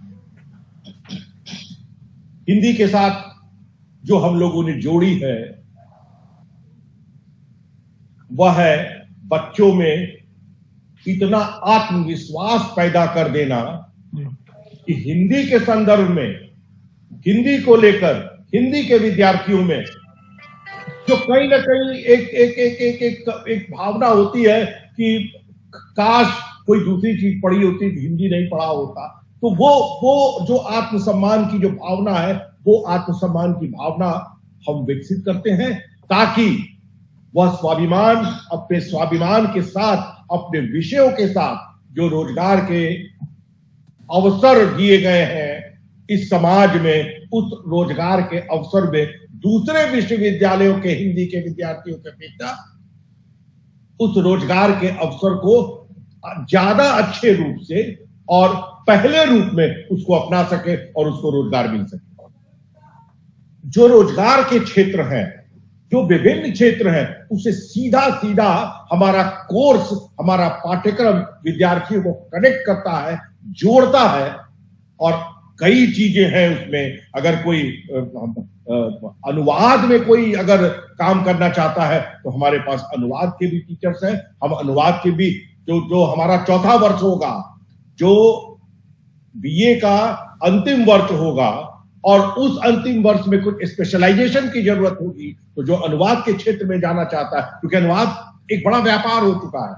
हिंदी के साथ जो हम लोगों ने जोड़ी है, वह है बच्चों में इतना आत्मविश्वास पैदा कर देना कि हिंदी के संदर्भ में, हिंदी को लेकर, हिंदी के विद्यार्थियों में जो कहीं ना कहीं एक भावना होती है कि काश कोई दूसरी चीज पढ़ी होती, हिंदी नहीं पढ़ा होता, तो वो जो आत्मसम्मान की जो भावना है, वो आत्मसम्मान की भावना हम विकसित करते हैं ताकि वह स्वाभिमान, अपने स्वाभिमान के साथ, अपने विषयों के साथ जो रोजगार के अवसर दिए गए हैं इस समाज में, उस रोजगार के अवसर में दूसरे विश्वविद्यालयों के हिंदी के विद्यार्थियों के अपेक्षा उस रोजगार के अवसर को ज्यादा अच्छे रूप से और पहले रूप में उसको अपना सके और उसको रोजगार मिल सके। जो रोजगार के क्षेत्र हैं, जो विभिन्न क्षेत्र हैं, उसे सीधा सीधा हमारा कोर्स, हमारा पाठ्यक्रम विद्यार्थियों को कनेक्ट करता है, जोड़ता है। और कई चीजें हैं उसमें। अगर कोई अनुवाद में कोई अगर काम करना चाहता है तो हमारे पास अनुवाद के भी टीचर्स हैं। हम अनुवाद के भी जो हमारा चौथा वर्ष होगा, जो बीए का अंतिम वर्ष होगा और उस अंतिम वर्ष में कुछ स्पेशलाइजेशन की जरूरत होगी, तो जो अनुवाद के क्षेत्र में जाना चाहता है, क्योंकि अनुवाद एक बड़ा व्यापार हो चुका है,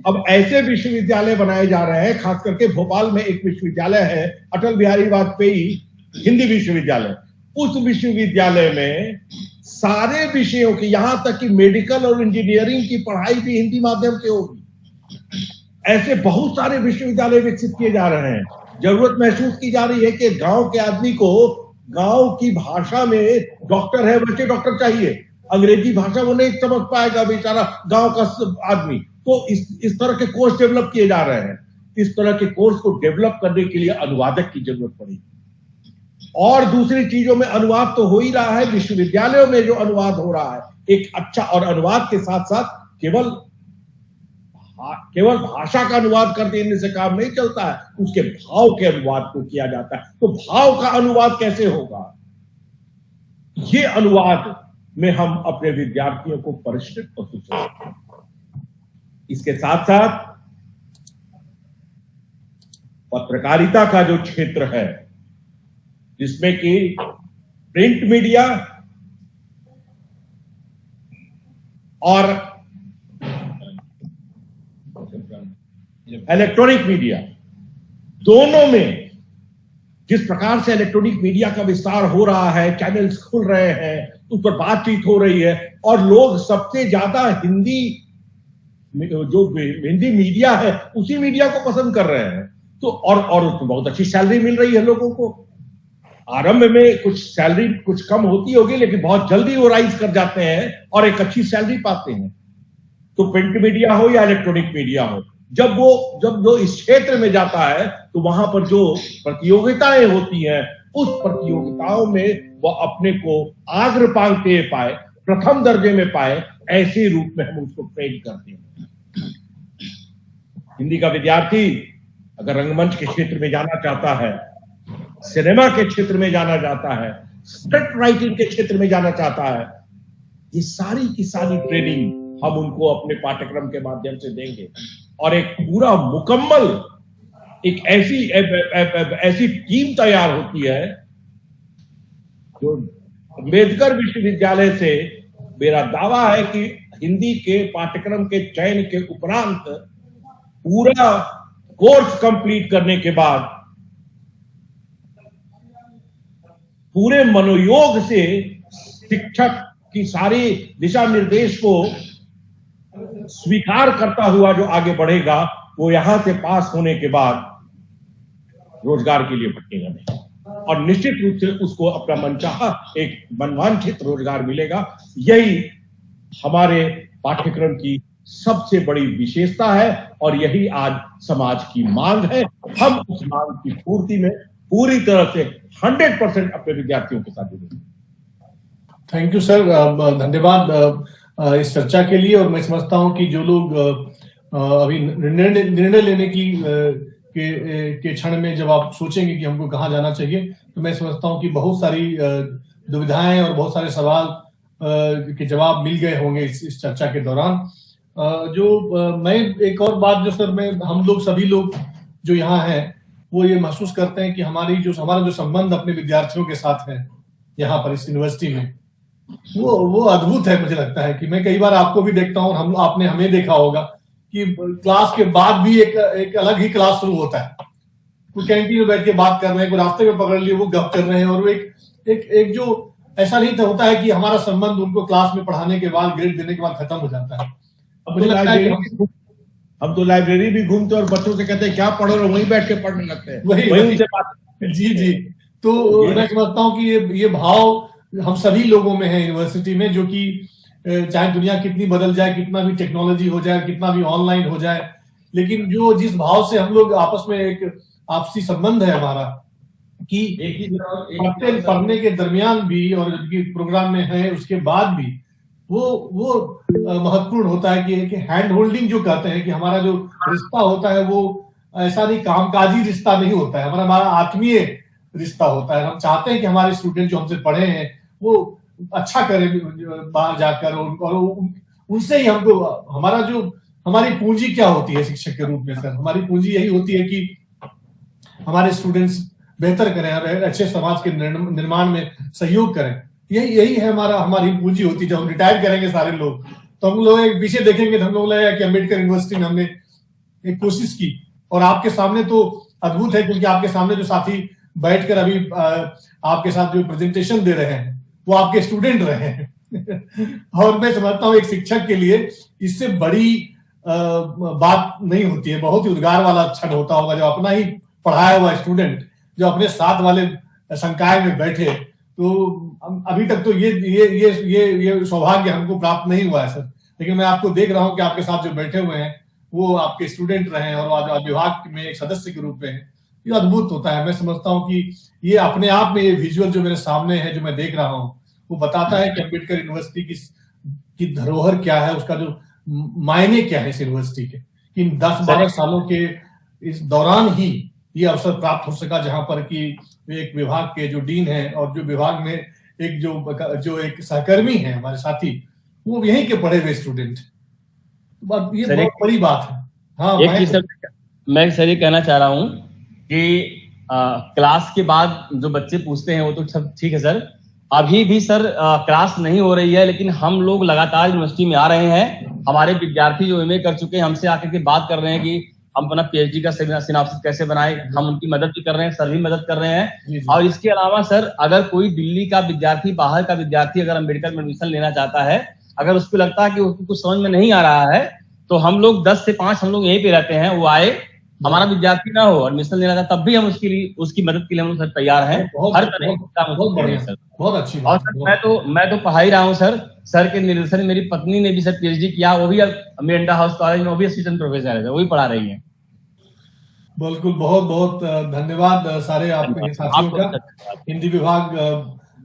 अब ऐसे विश्वविद्यालय बनाए जा रहे हैं। खास करके भोपाल में एक विश्वविद्यालय है, अटल बिहारी वाजपेयी हिंदी विश्वविद्यालय। उस विश्वविद्यालय में सारे विषयों की, यहां तक कि मेडिकल और इंजीनियरिंग की पढ़ाई भी हिंदी माध्यम से होगी। ऐसे बहुत सारे विश्वविद्यालय विकसित किए जा रहे हैं। जरूरत महसूस की जा रही है कि गांव के आदमी को गांव की भाषा में डॉक्टर है, बच्चे डॉक्टर चाहिए, अंग्रेजी भाषा वो नहीं समझ पाएगा बेचारा गांव का आदमी। तो इस तरह के कोर्स डेवलप किए जा रहे हैं। इस तरह के कोर्स को डेवलप करने के लिए अनुवादक की जरूरत पड़ेगी। और दूसरी चीजों में अनुवाद तो हो ही रहा है, विश्वविद्यालयों में जो अनुवाद हो रहा है एक अच्छा, और अनुवाद के साथ साथ केवल भाषा का अनुवाद कर देने से काम नहीं चलता है, उसके भाव के अनुवाद को किया जाता है। तो भाव का अनुवाद कैसे होगा, ये अनुवाद में हम अपने विद्यार्थियों को परिष्कृत और सुसज्जित। इसके साथ साथ पत्रकारिता का जो क्षेत्र है, जिसमें कि प्रिंट मीडिया और इलेक्ट्रॉनिक मीडिया, दोनों में जिस प्रकार से इलेक्ट्रॉनिक मीडिया का विस्तार हो रहा है, चैनल्स खुल रहे हैं, उस पर बातचीत हो रही है और लोग सबसे ज्यादा हिंदी मीडिया है उसी मीडिया को पसंद कर रहे हैं। तो और उसमें बहुत अच्छी सैलरी मिल रही है लोगों को। आरंभ में कुछ सैलरी कुछ कम होती होगी, लेकिन बहुत जल्दी वो राइज कर जाते हैं और एक अच्छी सैलरी पाते हैं। तो प्रिंट मीडिया हो या इलेक्ट्रॉनिक मीडिया हो, जब वो इस क्षेत्र में जाता है तो वहां पर जो प्रतियोगिताएं होती हैं, उस प्रतियोगिताओं में वो अपने को अग्रपांक्ति पाए, प्रथम दर्जे में पाए, ऐसे रूप में हम उसको ट्रेन करते हैं। हिंदी का विद्यार्थी अगर रंगमंच के क्षेत्र में जाना चाहता है, सिनेमा के क्षेत्र में जाना चाहता है, स्क्रिप्ट राइटिंग के क्षेत्र में जाना चाहता है, ये सारी की सारी ट्रेनिंग हम उनको अपने पाठ्यक्रम के माध्यम से देंगे और एक पूरा मुकम्मल एक ऐसी टीम तैयार होती है जो अम्बेडकर विश्वविद्यालय से मेरा दावा है कि हिंदी के पाठ्यक्रम के चयन के उपरांत पूरा कोर्स कंप्लीट करने के बाद पूरे मनोयोग से शिक्षक की सारी दिशा निर्देश को स्वीकार करता हुआ जो आगे बढ़ेगा, वो यहां से पास होने के बाद रोजगार के लिए भटकेगा नहीं और निश्चित रूप से उसको अपना मनचाहा एक मनवांछित रोजगार मिलेगा। यही हमारे पाठ्यक्रम की सबसे बड़ी विशेषता है और यही आज समाज की मांग है। हम उस मांग की पूर्ति में पूरी तरह से 100% अपने विद्यार्थियों के साथ जुड़े। थैंक यू सर, धन्यवाद इस चर्चा के लिए। और मैं समझता हूं कि जो लोग अभी निर्णय लेने की के क्षण में जब आप सोचेंगे कि हमको कहाँ जाना चाहिए, तो मैं समझता हूं कि बहुत सारी दुविधाएं और बहुत सारे सवाल के जवाब मिल गए होंगे इस चर्चा के दौरान। मैं एक और बात जो सर हम लोग सभी लोग जो यहाँ हैं वो ये महसूस करते हैं कि हमारा जो संबंध अपने विद्यार्थियों के साथ है यहाँ पर इस यूनिवर्सिटी में, वो अद्भुत है। मुझे लगता है कि मैं कई बार आपको भी देखता हूँ, आपने हमें देखा होगा कि क्लास के बाद भी एक अलग ही क्लास शुरू होता है। कोई कैंटीन में बैठ के बात कर रहे हैं, कोई रास्ते में पकड़ लिए वो गप कर रहे हैं, और वो एक जो ऐसा नहीं होता है कि हमारा संबंध उनको क्लास में पढ़ाने के बाद, ग्रेड देने के बाद खत्म हो जाता है। मुझे लगता है कि हम तो लाइब्रेरी भी घूमते और बच्चों से कहते हैं क्या पढ़ रहे हो, वहीं बैठ के पढ़ने लगते हैं, वही उनसे बात। जी। तो मैं समझता हूँ कि ये भाव हम सभी लोगों में है यूनिवर्सिटी में, जो कि चाहे दुनिया कितनी बदल जाए, कितना भी टेक्नोलॉजी हो जाए, कितना भी ऑनलाइन हो जाए, लेकिन जिस भाव से हम लोग आपस में एक आपसी संबंध है हमारा, कि पढ़ने के दरमियान भी और प्रोग्राम में है उसके बाद भी वो महत्वपूर्ण होता है कि हैंड होल्डिंग जो कहते हैं, कि हमारा जो रिश्ता होता है वो ऐसा नहीं कामकाजी रिश्ता नहीं होता है, हमारा आत्मीय रिश्ता होता है। हम चाहते हैं कि हमारे स्टूडेंट जो हमसे पढ़े हैं वो अच्छा करें बाहर जाकर, और उनसे ही हमको हमारी पूंजी क्या होती है शिक्षक के रूप में सर? हमारी पूंजी यही होती है कि हमारे स्टूडेंट्स बेहतर करें, अच्छे समाज के निर्माण में सहयोग करें। यही है हमारी पूंजी होती है। जब हम रिटायर करेंगे सारे लोग, तो हम लोग एक पीछे देखेंगे तो हम लोग लगेगा कि अम्बेडकर यूनिवर्सिटी में हमने एक कोशिश की। और आपके सामने तो अद्भुत है, क्योंकि आपके सामने जो साथी बैठकर अभी आपके साथ जो प्रेजेंटेशन दे रहे हैं वो आपके स्टूडेंट रहे हैं। और मैं समझता हूँ एक शिक्षक के लिए इससे बड़ी बात नहीं होती है। बहुत ही उद्गार वाला क्षण होता होगा जब अपना ही पढ़ाया हुआ स्टूडेंट जो अपने साथ वाले संकाय में बैठे। तो अभी तक तो ये सौभाग्य हमको प्राप्त नहीं हुआ है सर, लेकिन मैं आपको देख रहा हूँ कि आपके साथ जो बैठे हुए हैं वो आपके स्टूडेंट रहे हैं और आज विभाग में एक सदस्य के रूप में है। ये अद्भुत होता है। मैं समझता हूँ कि ये अपने आप में ये विजुअल जो मेरे सामने है, जो मैं देख रहा हूँ, वो बताता है कि अम्बेडकर यूनिवर्सिटी की धरोहर क्या है, उसका जो मायने क्या है इस यूनिवर्सिटी के। इन 10-12 सालों के इस दौरान ही ये अवसर प्राप्त हो सका, जहां पर कि एक विभाग के जो डीन है और जो विभाग में एक जो एक सहकर्मी है हमारे साथी, वो यहीं के पढ़े हुए स्टूडेंट। ये बहुत बड़ी बात है। हाँ, एक चीज मैं सर ये कहना चाह रहा हूँ कि क्लास के बाद जो बच्चे पूछते हैं वो तो सब ठीक है सर। अभी भी सर क्लास नहीं हो रही है, लेकिन हम लोग लगातार यूनिवर्सिटी में आ रहे हैं। हमारे विद्यार्थी जो एमए कर चुके हैं हमसे आकर के बात कर रहे हैं कि हम अपना पीएचडी का सिनॉप्सिस कैसे बनाए। हम उनकी मदद भी कर रहे हैं, सर भी मदद कर रहे हैं। और इसके अलावा सर अगर कोई दिल्ली का विद्यार्थी, बाहर का विद्यार्थी अगर अम्बेडकर में एडमिशन लेना चाहता है, अगर उसको लगता है कि उसको कुछ समझ में नहीं आ रहा है, तो हम लोग 10 से 5 हम लोग यहीं पे रहते हैं। वो आए, हमारा विद्यार्थी ना हो, एडमिशन लेना था, तब भी हम उसकी मदद के लिए हम सर तैयार हैं। हर तरह का काम सर। बहुत अच्छी और सर मैं तो पढ़ा ही रहा हूँ सर के निर्देशन। मेरी पत्नी ने भी सर पीएचडी किया, वो भी मेंढा हाउस कॉलेज में, वो भी असिस्टेंट प्रोफेसर है, वो भी पढ़ा रही है। बिल्कुल, बहुत बहुत धन्यवाद सारे आपके साथियों का। हिंदी विभाग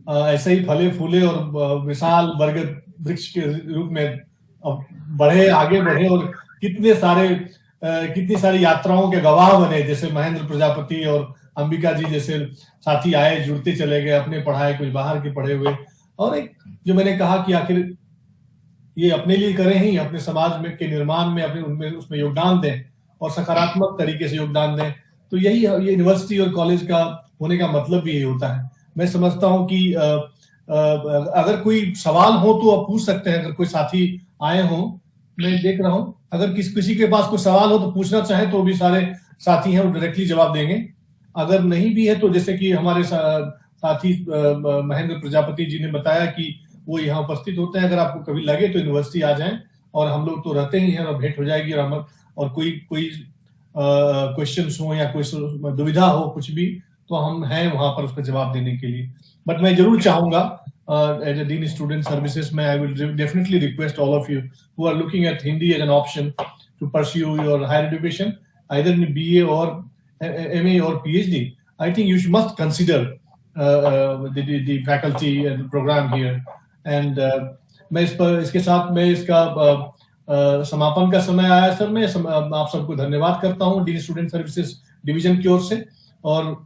ऐसे ही फले फूले और विशाल बरगद वृक्ष के रूप में बढ़े, आगे बढ़े, और कितनी सारी यात्राओं के गवाह बने। जैसे महेंद्र प्रजापति और अंबिका जी जैसे साथी आए, जुड़ते चले गए, अपने पढ़ाए, कुछ बाहर के पढ़े हुए। और एक जो मैंने कहा कि आखिर ये अपने लिए करें ही, अपने समाज में के निर्माण में अपने उसमें योगदान दें और सकारात्मक तरीके से योगदान दें। तो यही ये यूनिवर्सिटी और कॉलेज का होने का मतलब भी यही होता है। मैं समझता हूँ कि अगर कोई सवाल हो तो आप पूछ सकते हैं। अगर कोई साथी आए हो, मैं देख रहा हूँ, अगर किसी के पास कोई सवाल हो तो पूछना चाहे तो भी सारे साथी हैं वो डायरेक्टली जवाब देंगे। अगर नहीं भी है तो जैसे कि हमारे साथी महेंद्र प्रजापति जी ने बताया कि वो यहाँ उपस्थित होते हैं। अगर आपको कभी लगे तो यूनिवर्सिटी आ जाएं, और हम लोग तो रहते ही हैं और भेंट हो जाएगी। और कोई क्वेश्चंस हो या कोई दुविधा हो कुछ भी, तो हम हैं वहां पर उसका जवाब देने के लिए। बट मैं जरूर चाहूंगा as a dean student services में, I will definitely request all of you who are looking at Hindi as an option to pursue your higher education either in BA or MA or PhD. I think you must consider the faculty and program here. And मैं इसके साथ मैं इसका समापन का समय आया sir. मैं आप सबको धन्यवाद करता हूँ डीन स्टूडेंट सर्विसेज डिवीजन की ओर से। और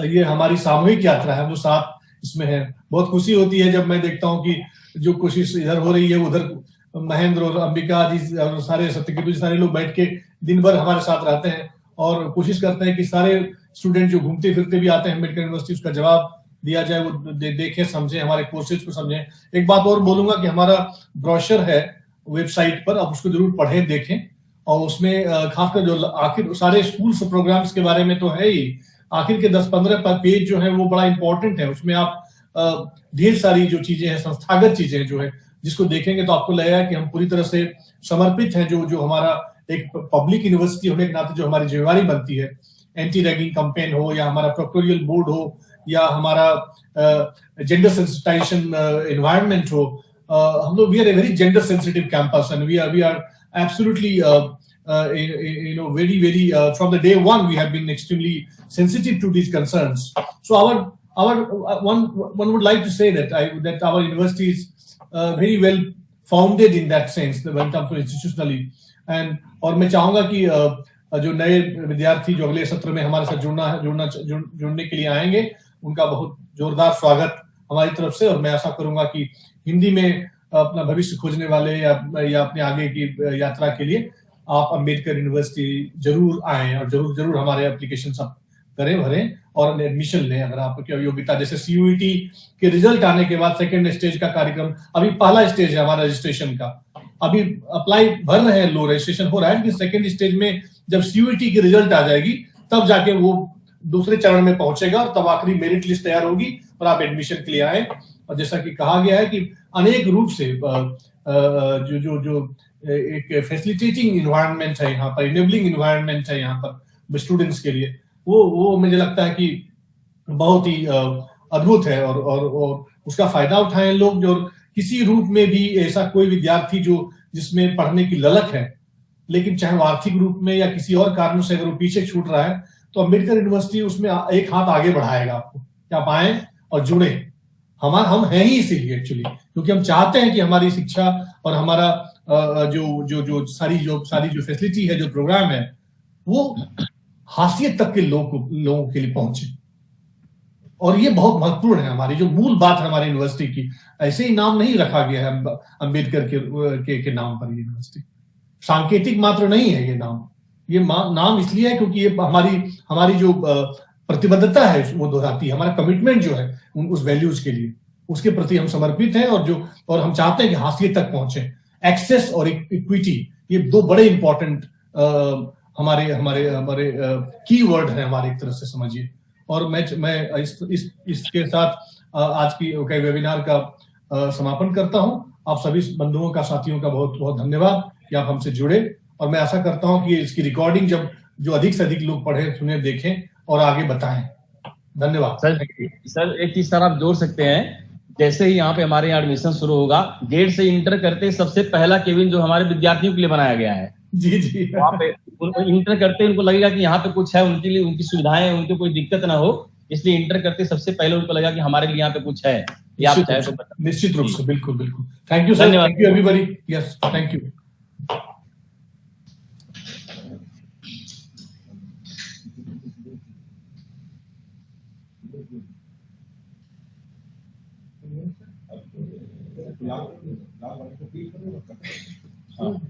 ये हमारी सामूहिक यात्रा है, हम जो साथ इसमें है। बहुत खुशी होती है जब मैं देखता हूँ कि जो कोशिश इधर हो रही है उधर महेंद्र और अंबिका जी और सारे सत्यकेतु जी सारे लोग बैठ के दिन भर हमारे साथ रहते हैं और कोशिश करते हैं कि सारे स्टूडेंट जो घूमते फिरते भी आते हैं अम्बेडकर यूनिवर्सिटी उसका जवाब दिया जाए, वो देखें समझें, हमारे कोर्सेज को समझें। एक बात और बोलूंगा कि हमारा ब्रोशर है वेबसाइट पर, आप उसको जरूर पढ़ें देखें, और उसमें खासकर जो आखिर सारे स्कूल्स प्रोग्राम्स के बारे में तो है ही, आखिर के 10-15 पेज जो है वो बड़ा इंपॉर्टेंट है। उसमें आप ढेर सारी जो चीजें हैं, संस्थागत चीजें जो है, जिसको देखेंगे तो आपको लगेगा कि हम पूरी तरह से समर्पित हैं। जो हमारा एक पब्लिक यूनिवर्सिटी होने के नाते जो हमारी जिम्मेवारी बनती है, एंटी रैगिंग कैंपेन हो या हमारा प्रोक्टोरियल बोर्ड हो या हमारा जेंडर सेंसिटाइजेशन एनवायरनमेंट हो, हम लोग we are a very gender sensitive campus and we are absolutely very from the day one we have been extremely sensitive to these concerns. So our one would like to say that our university is very well founded in that sense when it comes to institutionally, and और मैं चाहूंगा कि जो नए विद्यार्थी जो अगले सत्र में हमारे साथ जुड़ने के लिए आएंगे उनका बहुत जोरदार स्वागत हमारी तरफ से, और मैं आशा करूंगा कि हिंदी में अपना भविष्य खोजने वाले या अपने आगे की यात्रा के लिए आप अम्बेडकर यूनिवर्सिटी जरूर आएं और जरूर हमारे एप्लीकेशन सब करें, भरें और एडमिशन लें अगर आपकी योग्यता। जैसे सीयूईटी के रिजल्ट आने के बाद सेकंड स्टेज का कार्यक्रम, अभी पहला स्टेज है हमारा रजिस्ट्रेशन का, अभी अप्लाई भर रहे हैं लोग, रजिस्ट्रेशन हो रहा है, कि सेकंड स्टेज में जब सीयूईटी की रिजल्ट आ जाएगी तब जाके वो दूसरे चरण में पहुंचेगा और तब आखिरी मेरिट लिस्ट तैयार होगी और आप एडमिशन के लिए आए। और जैसा कि कहा गया है कि अनेक रूप से जो एक फैसिलिटेटिंग इन्वायरमेंट है यहाँ पर, इनेबलिंग इन्वायरमेंट है यहाँ पर स्टूडेंट्स के लिए, वो मुझे लगता है कि बहुत ही अद्भुत है और उसका फायदा उठाएं लोग। जो किसी रूप में भी ऐसा कोई विद्यार्थी जिसमें पढ़ने की ललक है, लेकिन चाहे वो आर्थिक रूप में या किसी और कारणों से अगर वो पीछे छूट रहा है, तो अम्बेडकर यूनिवर्सिटी उसमें एक हाथ आगे बढ़ाएगा आपको कि आप आए और जुड़े। हम हैं ही इसीलिए एक्चुअली, क्योंकि हम चाहते हैं कि हमारी शिक्षा और हमारा जो सारी जो फैसिलिटी है, जो प्रोग्राम है, वो हासियत तक के लोगों के लिए पहुंचे। और ये बहुत महत्वपूर्ण है, हमारी जो मूल बात है हमारी यूनिवर्सिटी की। ऐसे ही नाम नहीं रखा गया है अम्बेडकर के नाम पर यूनिवर्सिटी, सांकेतिक मात्र नहीं है ये नाम। ये नाम इसलिए है क्योंकि ये हमारी जो प्रतिबद्धता है वो दोहराती है, हमारा कमिटमेंट जो है उस वैल्यूज के लिए, उसके प्रति हम समर्पित हैं और हम चाहते हैं कि हासियत तक पहुंचे। एक्सेस और इक्विटी, ये दो बड़े इंपॉर्टेंट हमारे की वर्ड है हमारे, एक तरह से समझिए। और मैं इसके साथ आज की वेबिनार का समापन करता हूं। आप सभी बंधुओं का, साथियों का बहुत बहुत धन्यवाद कि आप हमसे जुड़े, और मैं आशा करता हूं कि इसकी रिकॉर्डिंग जो अधिक से अधिक लोग पढ़ें, सुने, देखें और आगे बताएं। धन्यवाद सर। एक चीज सर आप जोड़ सकते हैं, जैसे ही यहाँ पे हमारे यहाँ एडमिशन शुरू होगा, गेट से इंटर करते सबसे पहला केबिन जो हमारे विद्यार्थियों के लिए बनाया गया है, जी वहाँ पे उनको इंटर करते उनको लगेगा कि यहाँ पे कुछ है उनके लिए, उनकी सुविधाएं, उनको कोई दिक्कत ना हो, इसलिए इंटर करते सबसे पहले उनको लगा कि हमारे लिए यहाँ पे कुछ है। आप चाहे तो निश्चित रूप से, बिल्कुल। Thank you sir, thank you everybody, yes thank you. हाँ।